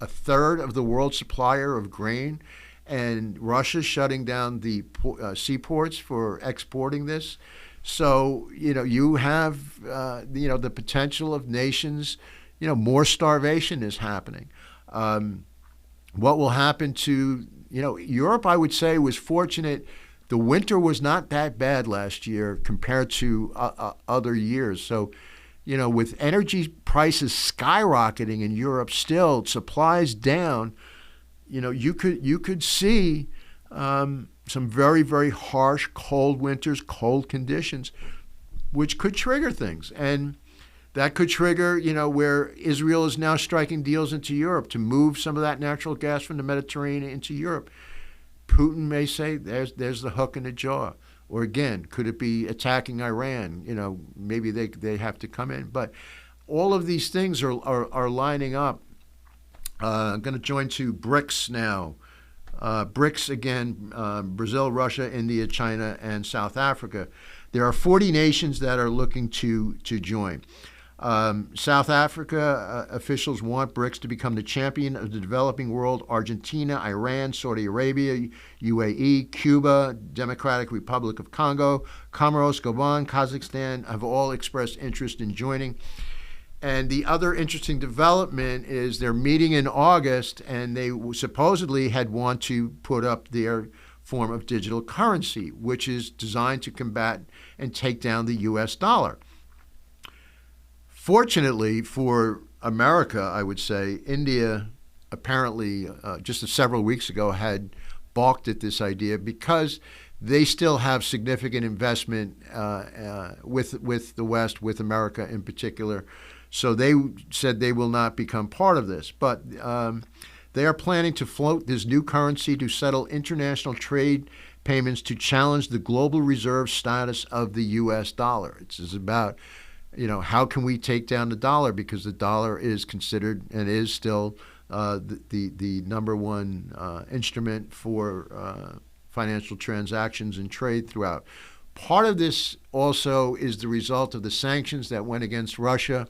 a third of the world's supplier of grain, and Russia's shutting down the seaports for exporting this. So, you have, the potential of nations, more starvation is happening. What will happen to, Europe, I would say, was fortunate. The winter was not that bad last year compared to other years. So, with energy prices skyrocketing in Europe still, supplies down, you could see some very, very harsh, cold winters, cold conditions, which could trigger things. And that could trigger, where Israel is now striking deals into Europe to move some of that natural gas from the Mediterranean into Europe. Putin may say, there's the hook in the jaw. Or again, could it be attacking Iran? Maybe they have to come in. But all of these things are lining up. I'm going to join to BRICS now. BRICS, again, Brazil, Russia, India, China, and South Africa. There are 40 nations that are looking to join. South Africa officials want BRICS to become the champion of the developing world. Argentina, Iran, Saudi Arabia, UAE, Cuba, Democratic Republic of Congo, Comoros, Gabon, Kazakhstan have all expressed interest in joining. And the other interesting development is they're meeting in August, and they supposedly had want to put up their form of digital currency, which is designed to combat and take down the U.S. dollar. Fortunately for America, I would say, India apparently just several weeks ago had balked at this idea because they still have significant investment with the West, with America in particular. So they said they will not become part of this. But they are planning to float this new currency to settle international trade payments to challenge the global reserve status of the U.S. dollar. It's about how can we take down the dollar, because the dollar is considered and is still the number one instrument for financial transactions and trade throughout. Part of this also is the result of the sanctions that went against Russia.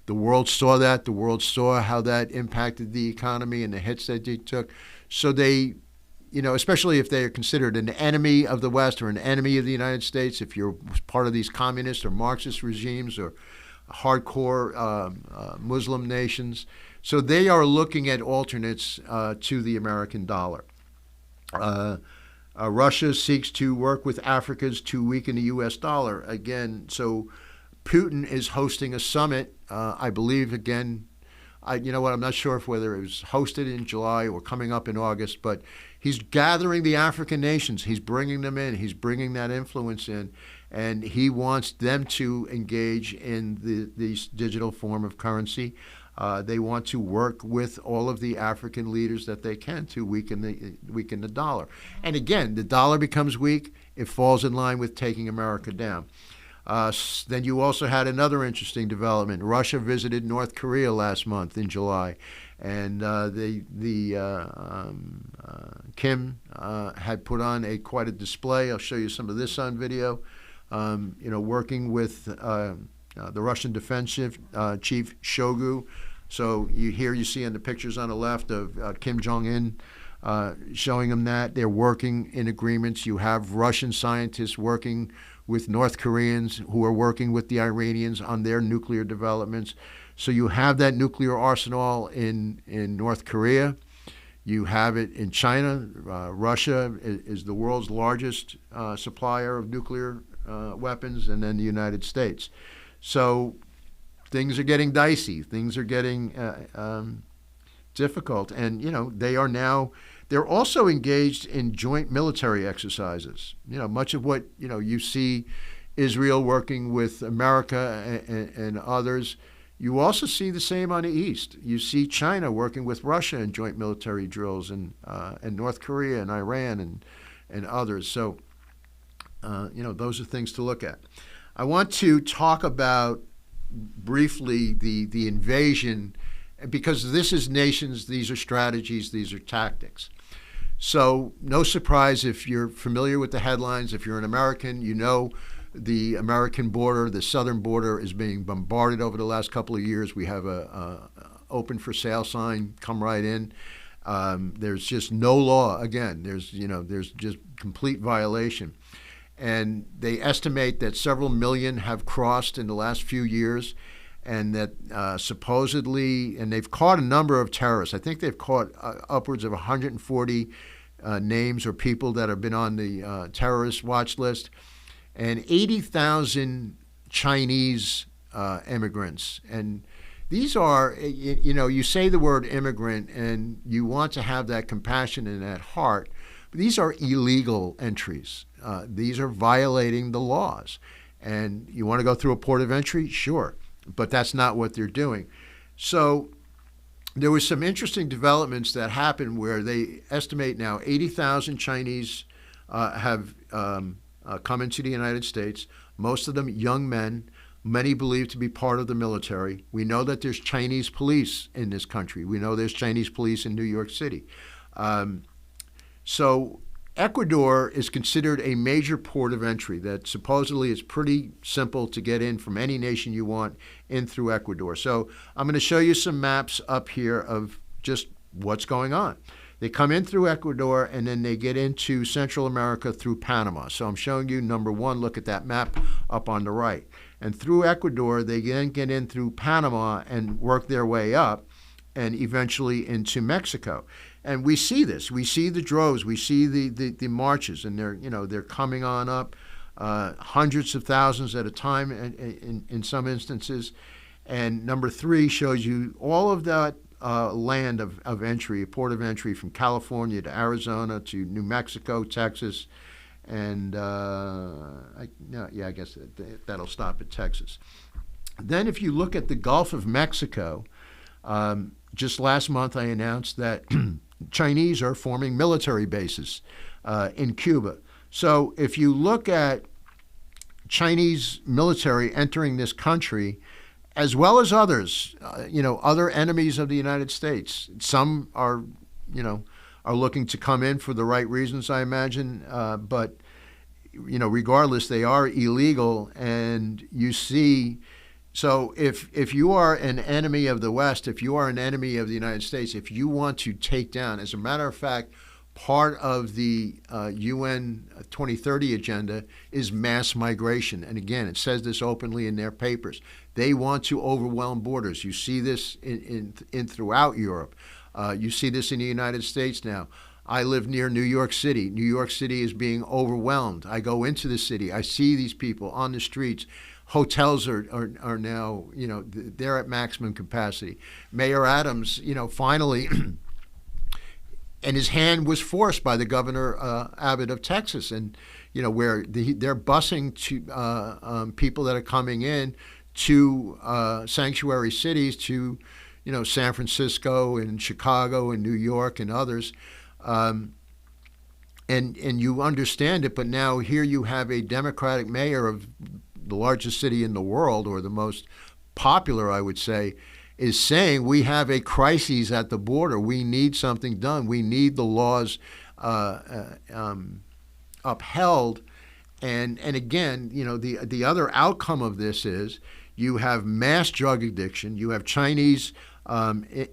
The world saw that. The world saw how that impacted the economy and the hits that they took. So they, especially if they are considered an enemy of the West or an enemy of the United States, if you're part of these communist or Marxist regimes or hardcore Muslim nations. So they are looking at alternates to the American dollar. Russia seeks to work with Africans to weaken the U.S. dollar. Again, so Putin is hosting a summit, I believe, again, I'm not sure whether it was hosted in July or coming up in August, but he's gathering the African nations. He's bringing them in. He's bringing that influence in, and he wants them to engage in this digital form of currency. They want to work with all of the African leaders that they can to weaken the dollar. And again, the dollar becomes weak. It falls in line with taking America down. Then you also had another interesting development. Russia visited North Korea last month in July, and Kim had put on quite a display. I'll show you some of this on video. Working with the Russian defense chief Shoigu. So you see in the pictures on the left of Kim Jong-un showing them that they're working in agreements. You have Russian scientists working with North Koreans who are working with the Iranians on their nuclear developments. So you have that nuclear arsenal in North Korea. You have it in China. Russia is the world's largest supplier of nuclear weapons, and then the United States. So things are getting dicey. Things are getting difficult. And, they're also engaged in joint military exercises. Much of what, you see Israel working with America and others, you also see the same on the East. You see China working with Russia in joint military drills, and North Korea and Iran and others. So, those are things to look at. I want to talk about briefly the invasion, because this is nations, these are strategies, these are tactics. So no surprise if you're familiar with the headlines. If you're an American, the American border, the southern border, is being bombarded over the last couple of years. We have a open for sale sign, come right in. There's just no law. Again, there's just complete violation. And they estimate that several million have crossed in the last few years, and that supposedly, and they've caught a number of terrorists. I think they've caught upwards of 140 names or people that have been on the terrorist watch list, and 80,000 Chinese immigrants. And these are, you say the word immigrant and you want to have that compassion and that heart, but these are illegal entries. These are violating the laws. And you want to go through a port of entry? Sure. But that's not what they're doing. So there was some interesting developments that happened where they estimate now 80,000 Chinese have come into the United States, most of them young men, many believed to be part of the military. We know that there's Chinese police in this country. We know there's Chinese police in New York City. So Ecuador is considered a major port of entry that supposedly is pretty simple to get in from any nation you want in through Ecuador. So I'm going to show you some maps up here of just what's going on. They come in through Ecuador and then they get into Central America through Panama. So I'm showing you number one, look at that map up on the right. And through Ecuador, they then get in through Panama and work their way up and eventually into Mexico. And we see this. We see the droves. We see the marches, and they're coming on up, hundreds of thousands at a time in some instances. And number three shows you all of that land of entry, a port of entry from California to Arizona to New Mexico, Texas, and I guess that'll stop at Texas. Then if you look at the Gulf of Mexico, just last month I announced that Chinese are forming military bases in Cuba. So if you look at Chinese military entering this country, as well as others, other enemies of the United States, some are looking to come in for the right reasons, I imagine, but regardless, they are illegal. And you see, so if you are an enemy of the West, if you are an enemy of the United States, if you want to take down, as a matter of fact, part of the UN 2030 agenda is mass migration. And again, it says this openly in their papers. They want to overwhelm borders. You see this in throughout Europe. You see this in the United States now. I live near New York City. New York City is being overwhelmed. I go into the city. I see these people on the streets. Hotels are now, they're at maximum capacity. Mayor Adams, finally, and his hand was forced by the Governor Abbott of Texas, and where they're busing to people that are coming in to sanctuary cities, to San Francisco and Chicago and New York and others, and you understand it. But now here you have a Democratic mayor of the largest city in the world, or the most popular, I would say, is saying we have a crisis at the border. We need something done. We need the laws upheld. And again, the other outcome of this is you have mass drug addiction. You have Chinese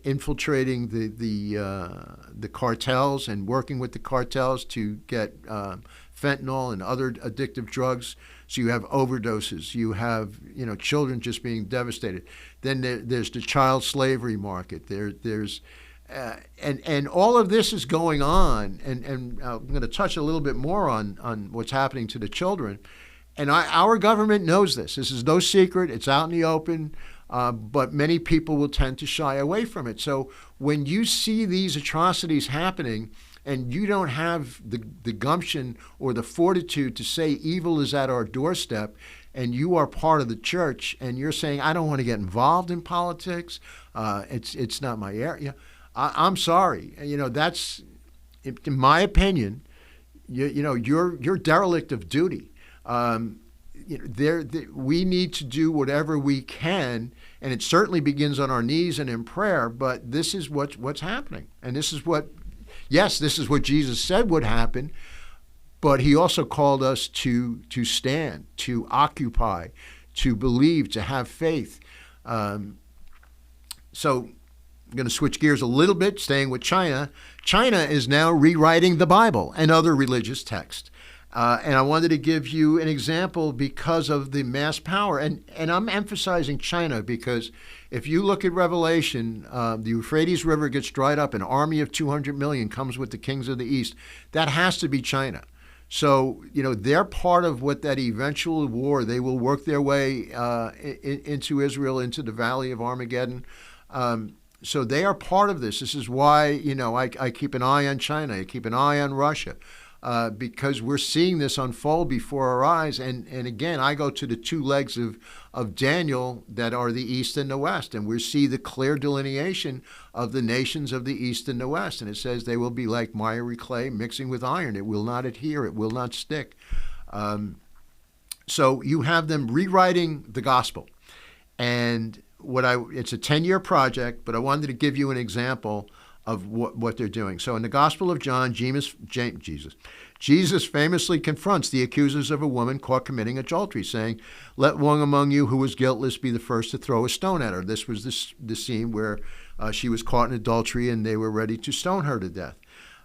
infiltrating the cartels and working with the cartels to get fentanyl and other addictive drugs. So you have overdoses. You have children just being devastated. Then there's the child slavery market. There's and all of this is going on. And I'm going to touch a little bit more on what's happening to the children. And our government knows this. This is no secret. It's out in the open. But many people will tend to shy away from it. So when you see these atrocities happening, and you don't have the gumption or the fortitude to say evil is at our doorstep, and you are part of the church, and you're saying, I don't want to get involved in politics, it's not my area, I'm sorry. That's, in my opinion, you're derelict of duty. We need to do whatever we can, and it certainly begins on our knees and in prayer, but this is what's happening. And this is what Jesus said would happen, but he also called us to stand, to occupy, to believe, to have faith. So going to switch gears a little bit, staying with China. China is now rewriting the Bible and other religious texts. And I wanted to give you an example because of the mass power. And I'm emphasizing China because if you look at Revelation, the Euphrates River gets dried up, an army of 200 million comes with the kings of the East. That has to be China. So, they're part of what that eventual war, they will work their way into Israel, into the Valley of Armageddon. So they are part of this. This is why, I keep an eye on China. I keep an eye on Russia. Because we're seeing this unfold before our eyes. And again, I go to the two legs of Daniel that are the East and the West, and we see the clear delineation of the nations of the East and the West. And it says they will be like miry clay mixing with iron. It will not adhere. It will not stick. So you have them rewriting the gospel. And it's a 10-year project, but I wanted to give you an example of what they're doing. So in the Gospel of John, Jesus famously confronts the accusers of a woman caught committing adultery, saying, "Let one among you who is guiltless be the first to throw a stone at her." This was the scene where she was caught in adultery and they were ready to stone her to death.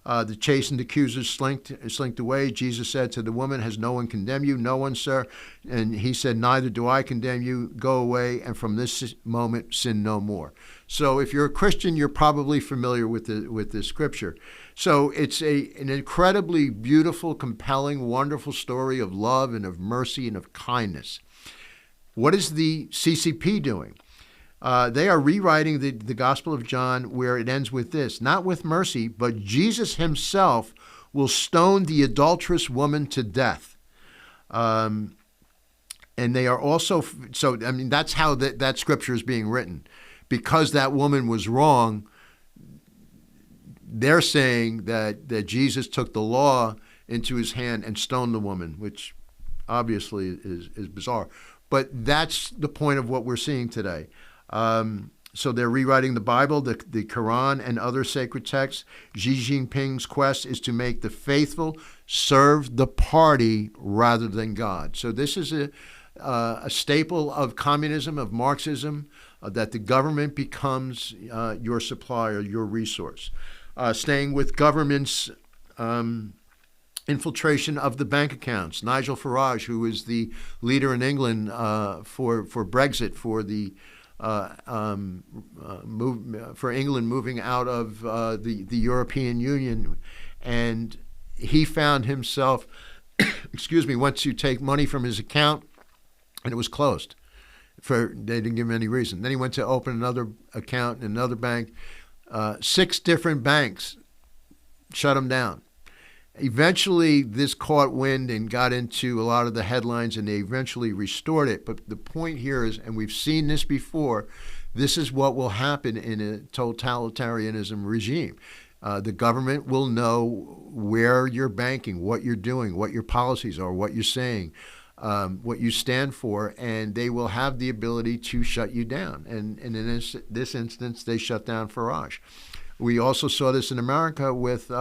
The chastened accusers slinked away. Jesus said to the woman, "Has no one condemned you?" "No one, sir." And he said, "Neither do I condemn you. Go away, and from this moment sin no more." So if you're a Christian, you're probably familiar with this scripture. So it's an incredibly beautiful, compelling, wonderful story of love and of mercy and of kindness. What is the CCP doing? They are rewriting the Gospel of John, where it ends with this: "Not with mercy, but Jesus himself will stone the adulterous woman to death." And they are also, that's how that scripture is being written. Because that woman was wrong, they're saying that Jesus took the law into his hand and stoned the woman, which obviously is bizarre. But that's the point of what we're seeing today. So they're rewriting the Bible, the Quran, and other sacred texts. Xi Jinping's quest is to make the faithful serve the party rather than God. So this is a staple of communism, of Marxism, that the government becomes your supplier, your resource. Staying with government's infiltration of the bank accounts. Nigel Farage, who is the leader in England for Brexit, for the for England moving out of the European Union, and he found himself, went to take money from his account, and it was closed. They didn't give him any reason. Then he went to open another account in another bank. 6 different banks shut him down. Eventually, this caught wind and got into a lot of the headlines, and they eventually restored it. But the point here is, and we've seen this before, this is what will happen in a totalitarianism regime. The government will know where you're banking, what you're doing, what your policies are, what you're saying, what you stand for, and they will have the ability to shut you down. And in this instance, they shut down Farage. We also saw this in America with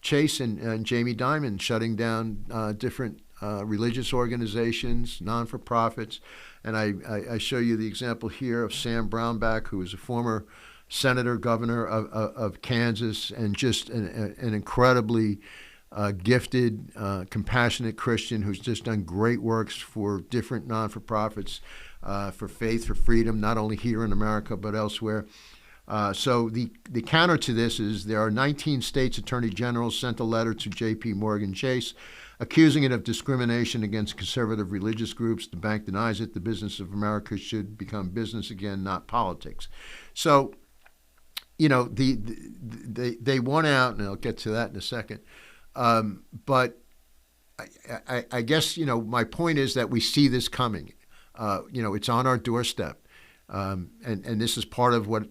Chase and Jamie Dimon shutting down different religious organizations, non-for-profits. And I show you the example here of Sam Brownback, who is a former senator, governor of Kansas, and just an incredibly gifted, compassionate Christian who's just done great works for different non-for-profits, for faith, for freedom, not only here in America but elsewhere. So the counter to this is there are 19 states' attorney generals sent a letter to J.P. Morgan Chase accusing it of discrimination against conservative religious groups. The bank denies it. The business of America should become business again, not politics. So, they won out, and I'll get to that in a second. But I guess, my point is that we see this coming. It's on our doorstep. And this is part of what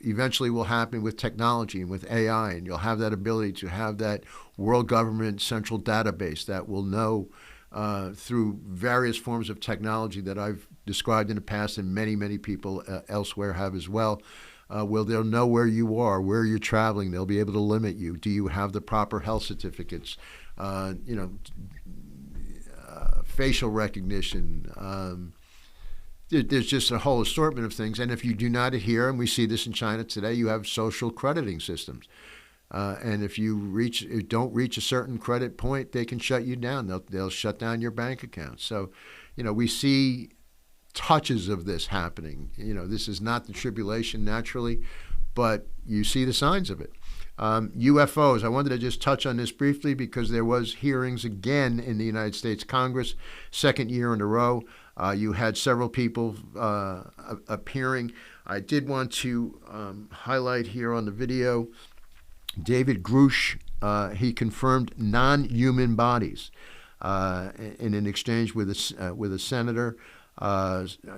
eventually will happen with technology and with AI, and you'll have that ability to have that world government central database that will know through various forms of technology that I've described in the past, and many, many people elsewhere have as well. They'll know where you are, where you're traveling. They'll be able to limit you. Do you have the proper health certificates? Facial recognition. there's just a whole assortment of things. And if you do not adhere, and we see this in China today, you have social crediting systems. And if you don't reach a certain credit point, they can shut you down. They'll shut down your bank account. So, we see touches of this happening. This is not the tribulation naturally, but you see the signs of it. UFOs, I wanted to just touch on this briefly because there was hearings again in the United States Congress, second year in a row. You had several people appearing. I did want to highlight here on the video David Grush. He confirmed non-human bodies in an exchange with a senator.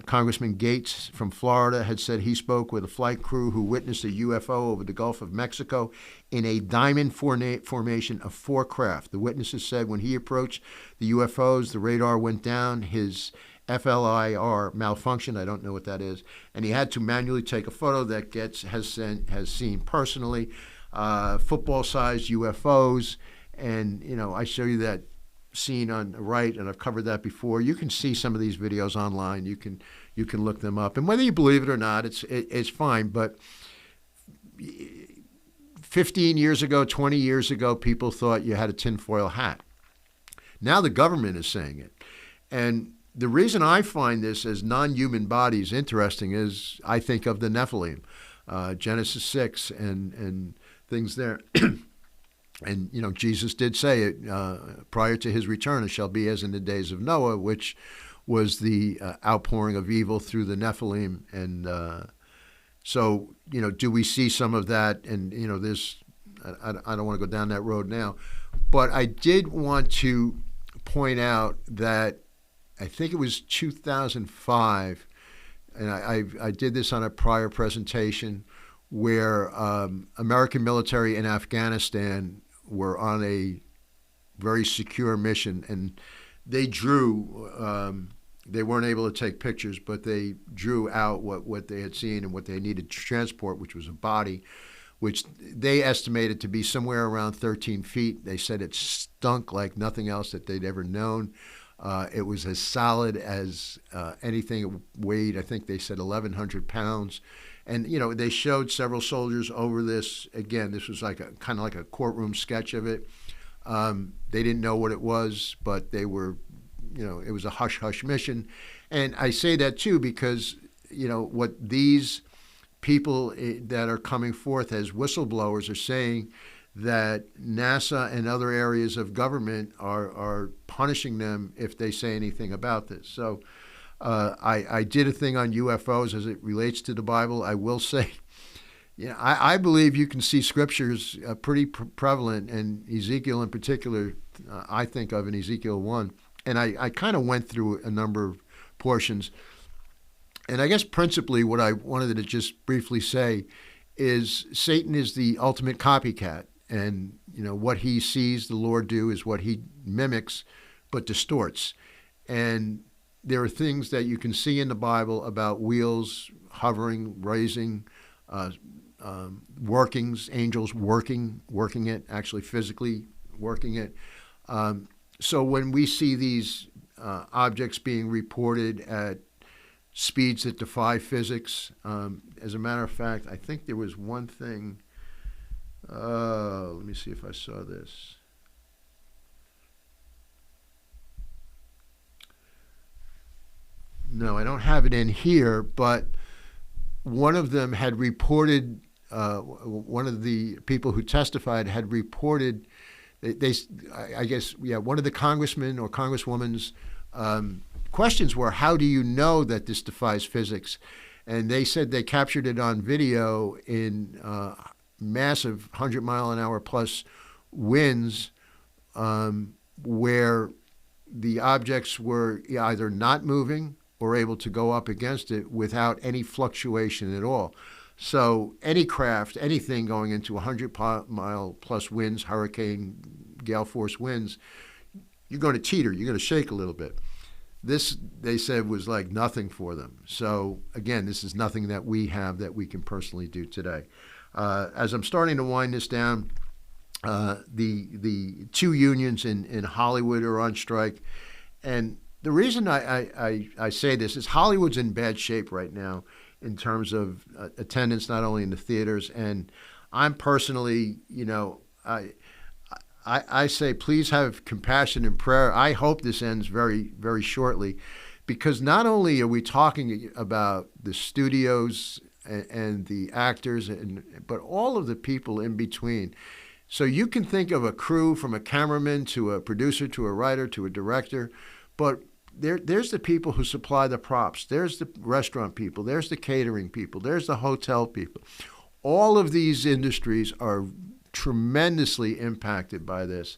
Congressman Gates from Florida had said he spoke with a flight crew who witnessed a UFO over the Gulf of Mexico in a diamond formation of 4 craft. The witnesses said when he approached the UFOs, the radar went down, his FLIR malfunctioned, I don't know what that is, and he had to manually take a photo that Gates has seen personally, football-sized UFOs, and I show you that scene on the right, and I've covered that before. You can see some of these videos online. You can look them up, and whether you believe it or not, it's fine. But 15 years ago, 20 years ago, people thought you had a tinfoil hat. Now the government is saying it, and the reason I find this as non-human bodies interesting is I think of the Nephilim, Genesis 6, and things there. And, Jesus did say it prior to his return, it shall be as in the days of Noah, which was the outpouring of evil through the Nephilim. And so, do we see some of that? And, I don't want to go down that road now. But I did want to point out that I think it was 2005, and I did this on a prior presentation, where American military in Afghanistan were on a very secure mission, and they drew, they weren't able to take pictures, but they drew out what they had seen and what they needed to transport, which was a body, which they estimated to be somewhere around 13 feet. They said it stunk like nothing else that they'd ever known. It was as solid as anything. It weighed, I think they said 1,100 pounds. And, they showed several soldiers over this. Again, this was kind of like a courtroom sketch of it. They didn't know what it was, but they were, it was a hush-hush mission. And I say that, too, because, what these people that are coming forth as whistleblowers are saying, that NASA and other areas of government are punishing them if they say anything about this. So I did a thing on UFOs as it relates to the Bible. I will say, I believe you can see scriptures pretty prevalent, and Ezekiel in particular, I think of in Ezekiel 1. And I kind of went through a number of portions. And I guess principally what I wanted to just briefly say is Satan is the ultimate copycat. And, what he sees the Lord do is what he mimics but distorts. And there are things that you can see in the Bible about wheels hovering, raising, workings, angels working it, actually physically working it. So when we see these objects being reported at speeds that defy physics, as a matter of fact, I think there was one thing. Let me see if I saw this. No, I don't have it in here, but one of them had reported, one of the people who testified had reported, I guess, one of the congressmen or congresswoman's questions were, how do you know that this defies physics? And they said they captured it on video in massive 100-mile-an-hour plus winds, where the objects were either not moving or able to go up against it without any fluctuation at all. So any craft, anything going into 100-mile plus winds, hurricane, gale force winds, you're going to teeter, you're going to shake a little bit. This, they said, was like nothing for them. So again, this is nothing that we have that we can personally do today. As I'm starting to wind this down, the two unions in Hollywood are on strike, and the reason I say this is Hollywood's in bad shape right now in terms of attendance, not only in the theaters. And I'm personally, I say please have compassion and prayer. I hope this ends very, very shortly, because not only are we talking about the studios and the actors, but all of the people in between. So you can think of a crew from a cameraman to a producer to a writer to a director, but there's the people who supply the props. There's the restaurant people. There's the catering people. There's the hotel people. All of these industries are tremendously impacted by this.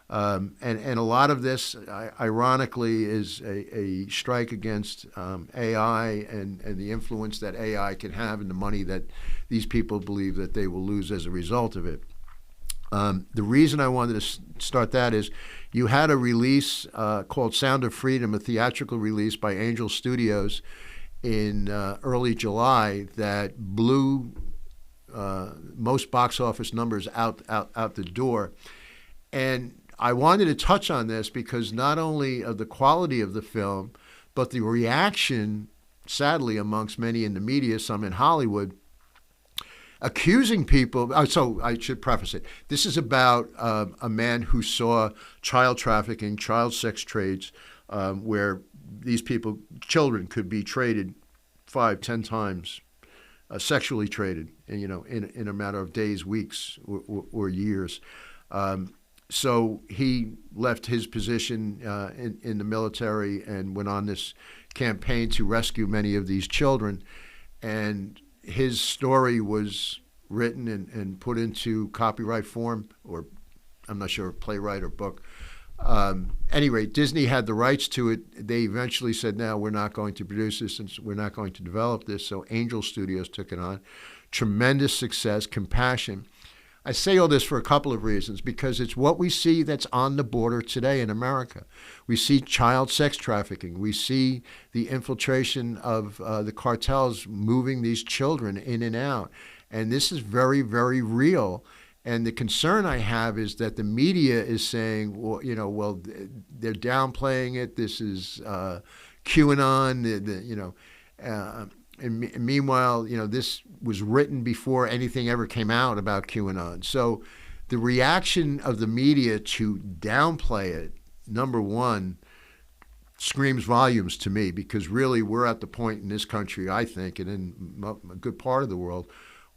And a lot of this, ironically, is a strike against AI and the influence that AI can have and the money that these people believe that they will lose as a result of it. The reason I wanted to start that is you had a release called Sound of Freedom, a theatrical release by Angel Studios in early July that blew most box office numbers out the door. And I wanted to touch on this because not only of the quality of the film, but the reaction, sadly, amongst many in the media, some in Hollywood, accusing people. So I should preface it. This is about a man who saw child trafficking, child sex trades, where these people, children, could be traded 5, 10 times, sexually traded, in a matter of days, weeks, or years. So he left his position in the military and went on this campaign to rescue many of these children. And his story was written and put into copyright form, or I'm not sure, playwright or book. Anyway, Disney had the rights to it. They eventually said, no, we're not going to produce this and we're not going to develop this. So Angel Studios took it on. Tremendous success, compassion. I say all this for a couple of reasons, because it's what we see that's on the border today in America. We see child sex trafficking. We see the infiltration of the cartels moving these children in and out. And this is very, very real. And the concern I have is that the media is saying, well, they're downplaying it. This is QAnon, and meanwhile, this was written before anything ever came out about QAnon. So the reaction of the media to downplay it, number one, screams volumes to me, because really we're at the point in this country, I think, and in a good part of the world,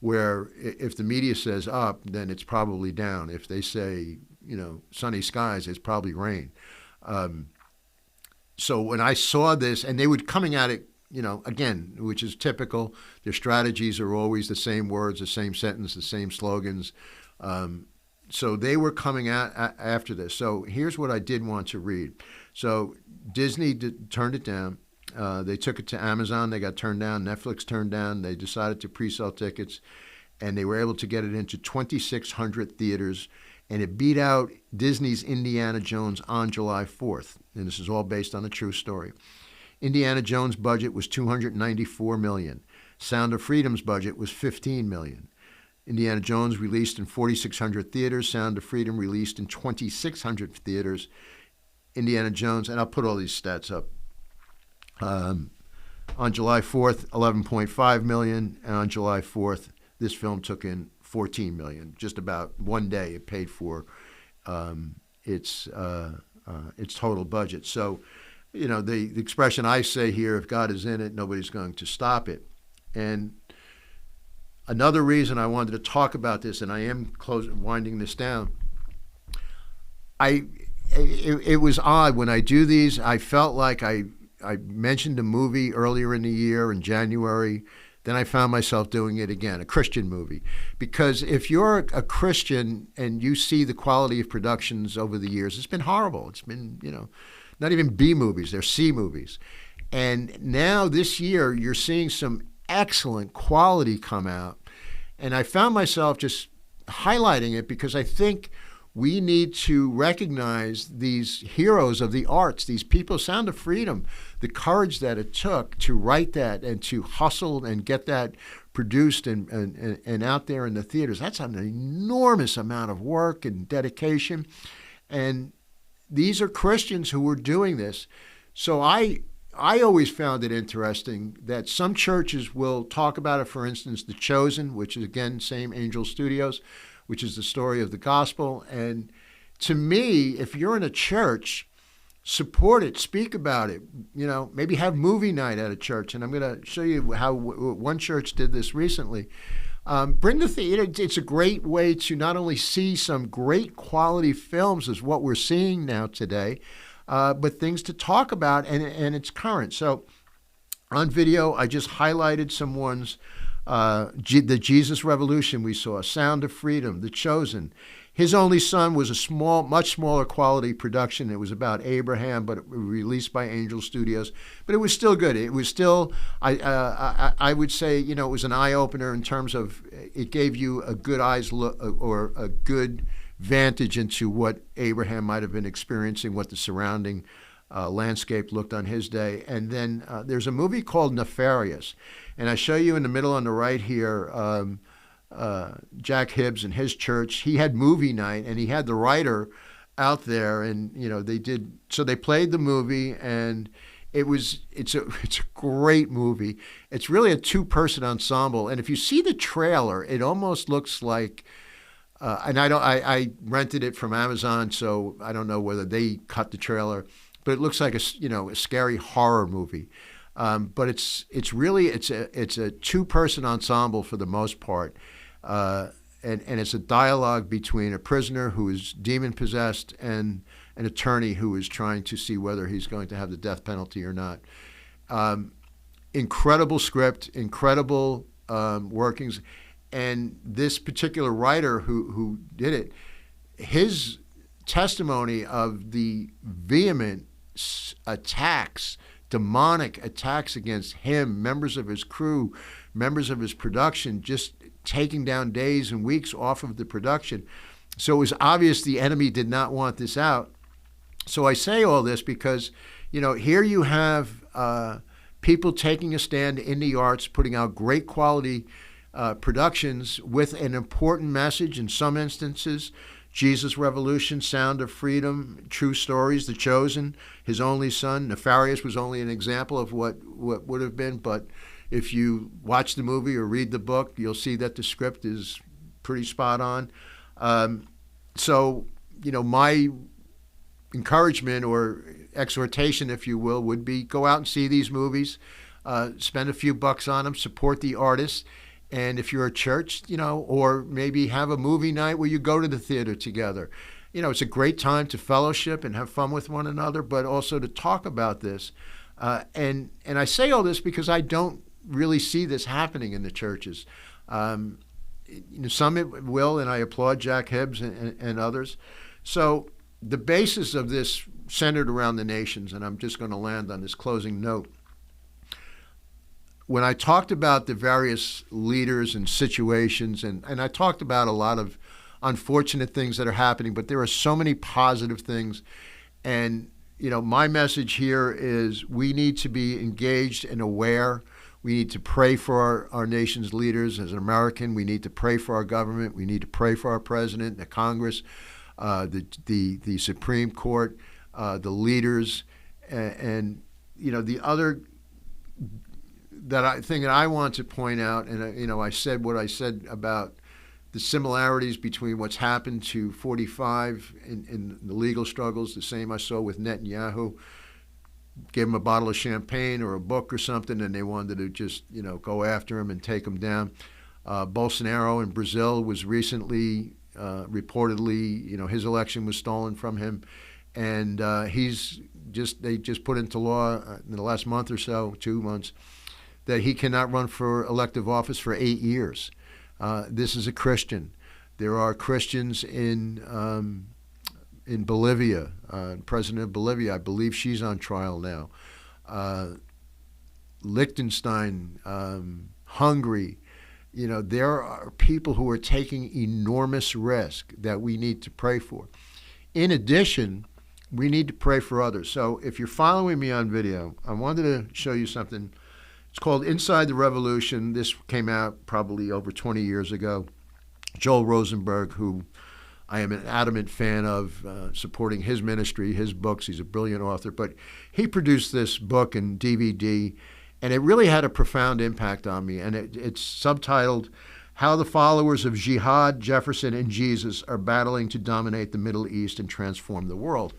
where if the media says up, then it's probably down. If they say, sunny skies, it's probably rain. So when I saw this, and they were coming at it, again, which is typical, their strategies are always the same words, the same sentence, the same slogans. So they were coming after this. So here's what I did want to read. So Disney turned it down. They took it to Amazon. They got turned down. Netflix turned down. They decided to pre-sell tickets, and they were able to get it into 2,600 theaters, and it beat out Disney's Indiana Jones on July 4th. And this is all based on a true story. Indiana Jones' budget was $294 million. Sound of Freedom's budget was $15 million. Indiana Jones released in 4,600 theaters. Sound of Freedom released in 2,600 theaters. Indiana Jones, and I'll put all these stats up. On July 4th, $11.5 million. And on July 4th, this film took in $14 million. Just about one day it paid for its total budget. So, the expression I say here, if God is in it, nobody's going to stop it. And another reason I wanted to talk about this, and I am winding this down, it was odd when I do these. I felt like I mentioned a movie earlier in the year in January. Then I found myself doing it again, a Christian movie. Because if you're a Christian and you see the quality of productions over the years, it's been horrible. It's been, not even B movies, they're C movies. And now this year, you're seeing some excellent quality come out. And I found myself just highlighting it because I think we need to recognize these heroes of the arts, these people, Sound of Freedom, the courage that it took to write that and to hustle and get that produced and out there in the theaters. That's an enormous amount of work and dedication. And these are Christians who were doing this. So I always found it interesting that some churches will talk about it. For instance, The Chosen, which is again same Angel Studios, which is the story of the gospel. And to me, if you're in a church, support it, speak about it. You know, maybe have movie night at a church. And I'm going to show you how one church did this recently. Bring the theater. It's a great way to not only see some great quality films, as what we're seeing now today, but things to talk about, and it's current. So on video, I just highlighted some ones. The Jesus Revolution we saw, Sound of Freedom, The Chosen. His Only Son was a much smaller quality production. It was about Abraham, but it was released by Angel Studios. But it was still good. It was still, I would say, you know, it was an eye-opener in terms of it gave you a good eyes look or a good vantage into what Abraham might have been experiencing, what the surrounding landscape looked on his day. And then there's a movie called Nefarious. And I show you in the middle on the right here, Jack Hibbs and his church. He had movie night, and he had the writer out there, and you know they played the movie, and it's a great movie. It's really a two-person ensemble, and if you see the trailer, it almost looks like. And I rented it from Amazon, so I don't know whether they cut the trailer, but it looks like a scary horror movie. But it's a two-person ensemble for the most part. And it's a dialogue between a prisoner who is demon-possessed and an attorney who is trying to see whether he's going to have the death penalty or not. Incredible script, incredible workings. And this particular writer who did it, his testimony of the vehement attacks, demonic attacks against him, members of his crew, members of his production, just taking down days and weeks off of the production. So it was obvious the enemy did not want this out. So I say all this because, you know, here you have people taking a stand in the arts, putting out great quality productions with an important message in some instances. Jesus Revolution, Sound of Freedom, True Stories, The Chosen, His Only Son. Nefarious was only an example of what would have been, but if you watch the movie or read the book, you'll see that the script is pretty spot on. So, you know, my encouragement or exhortation, if you will, would be go out and see these movies, spend a few bucks on them, support the artists. And if you're a church, you know, or maybe have a movie night where you go to the theater together. You know, it's a great time to fellowship and have fun with one another, but also to talk about this. And I say all this because I don't really see this happening in the churches. You know, some it will, and I applaud Jack Hibbs and others. So the basis of this centered around the nations, and I'm just going to land on this closing note. When I talked about the various leaders and situations, and I talked about a lot of unfortunate things that are happening, but there are so many positive things. And, you know, my message here is we need to be engaged and aware. We need to pray for our nation's leaders. As an American, we need to pray for our government. We need to pray for our president, the Congress, the Supreme Court, the leaders, and you know, the other thing that I want to point out, and you know, I said what I said about the similarities between what's happened to 45 in the legal struggles, the same I saw with Netanyahu. Gave him a bottle of champagne or a book or something, and they wanted to just, you know, go after him and take him down. Bolsonaro in Brazil was recently, reportedly, you know, his election was stolen from him, and they just put into law in the last month or so, 2 months, that he cannot run for elective office for 8 years. This is a Christian. There are Christians in Bolivia, president of Bolivia, I believe she's on trial now. Liechtenstein, Hungary, you know, there are people who are taking enormous risk that we need to pray for. In addition, we need to pray for others. So if you're following me on video, I wanted to show you something. It's called Inside the Revolution. This came out probably over 20 years ago. Joel Rosenberg, who I am an adamant fan of supporting his ministry, his books. He's a brilliant author. But he produced this book and DVD, and it really had a profound impact on me. And it's subtitled, How the Followers of Jihad, Jefferson, and Jesus Are Battling to Dominate the Middle East and Transform the World.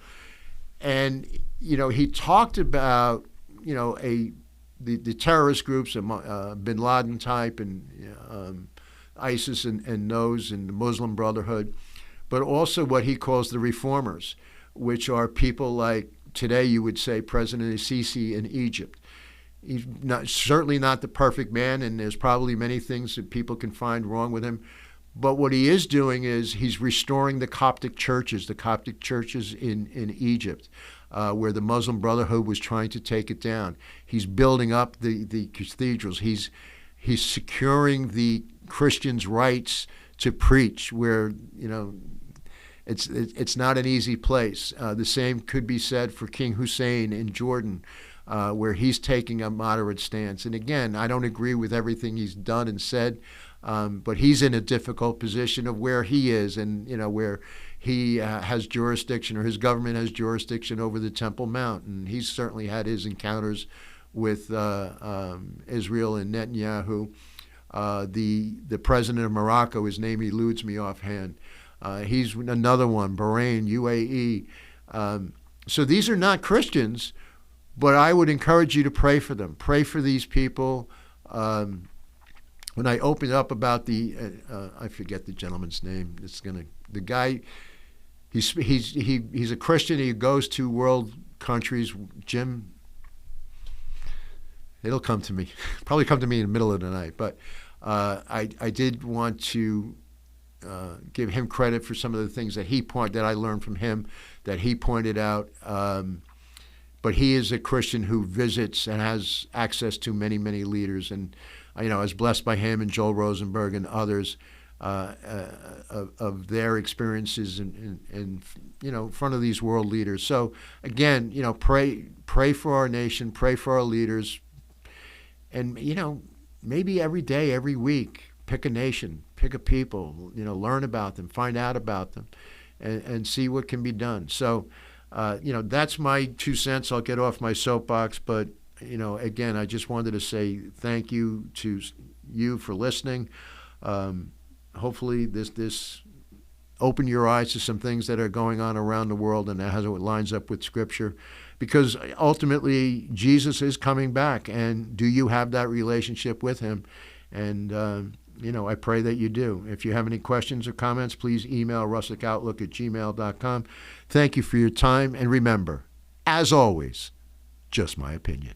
And, he talked about, the terrorist groups, bin Laden type and ISIS and those and the Muslim Brotherhood, but also what he calls the reformers, which are people like today you would say President Sisi in Egypt. He's certainly not the perfect man, and there's probably many things that people can find wrong with him. But what he is doing is he's restoring the Coptic churches in Egypt, where the Muslim Brotherhood was trying to take it down. He's building up the cathedrals. He's securing the Christians' rights to preach, where it's not an easy place. The same could be said for King Hussein in Jordan, where he's taking a moderate stance. And again, I don't agree with everything he's done and said, but he's in a difficult position of where he is, and where he has jurisdiction, or his government has jurisdiction over the Temple Mount, and he's certainly had his encounters with Israel and Netanyahu. The president of Morocco, his name eludes me offhand. He's another one, Bahrain, UAE. So these are not Christians, but I would encourage you to pray for them. Pray for these people. When I opened up about I forget the gentleman's name. The guy. He's a Christian. He goes to world countries. Jim. It'll come to me. Probably come to me in the middle of the night. But I did want to give him credit for some of the things that I learned from him, that he pointed out. But he is a Christian who visits and has access to many, many leaders. And I was blessed by him and Joel Rosenberg and others of their experiences in front of these world leaders. So again, pray for our nation, pray for our leaders, and maybe every day, every week, pick a nation, pick a people, learn about them, find out about them, and see what can be done. So that's my 2 cents. I'll get off my soapbox, but again, I just wanted to say thank you to you for listening. Hopefully this open your eyes to some things that are going on around the world, and how it lines up with Scripture, because ultimately Jesus is coming back, and do you have that relationship with him? And I pray that you do. If you have any questions or comments, please email russickoutlook@gmail.com. Thank you for your time, and remember, as always, just my opinion.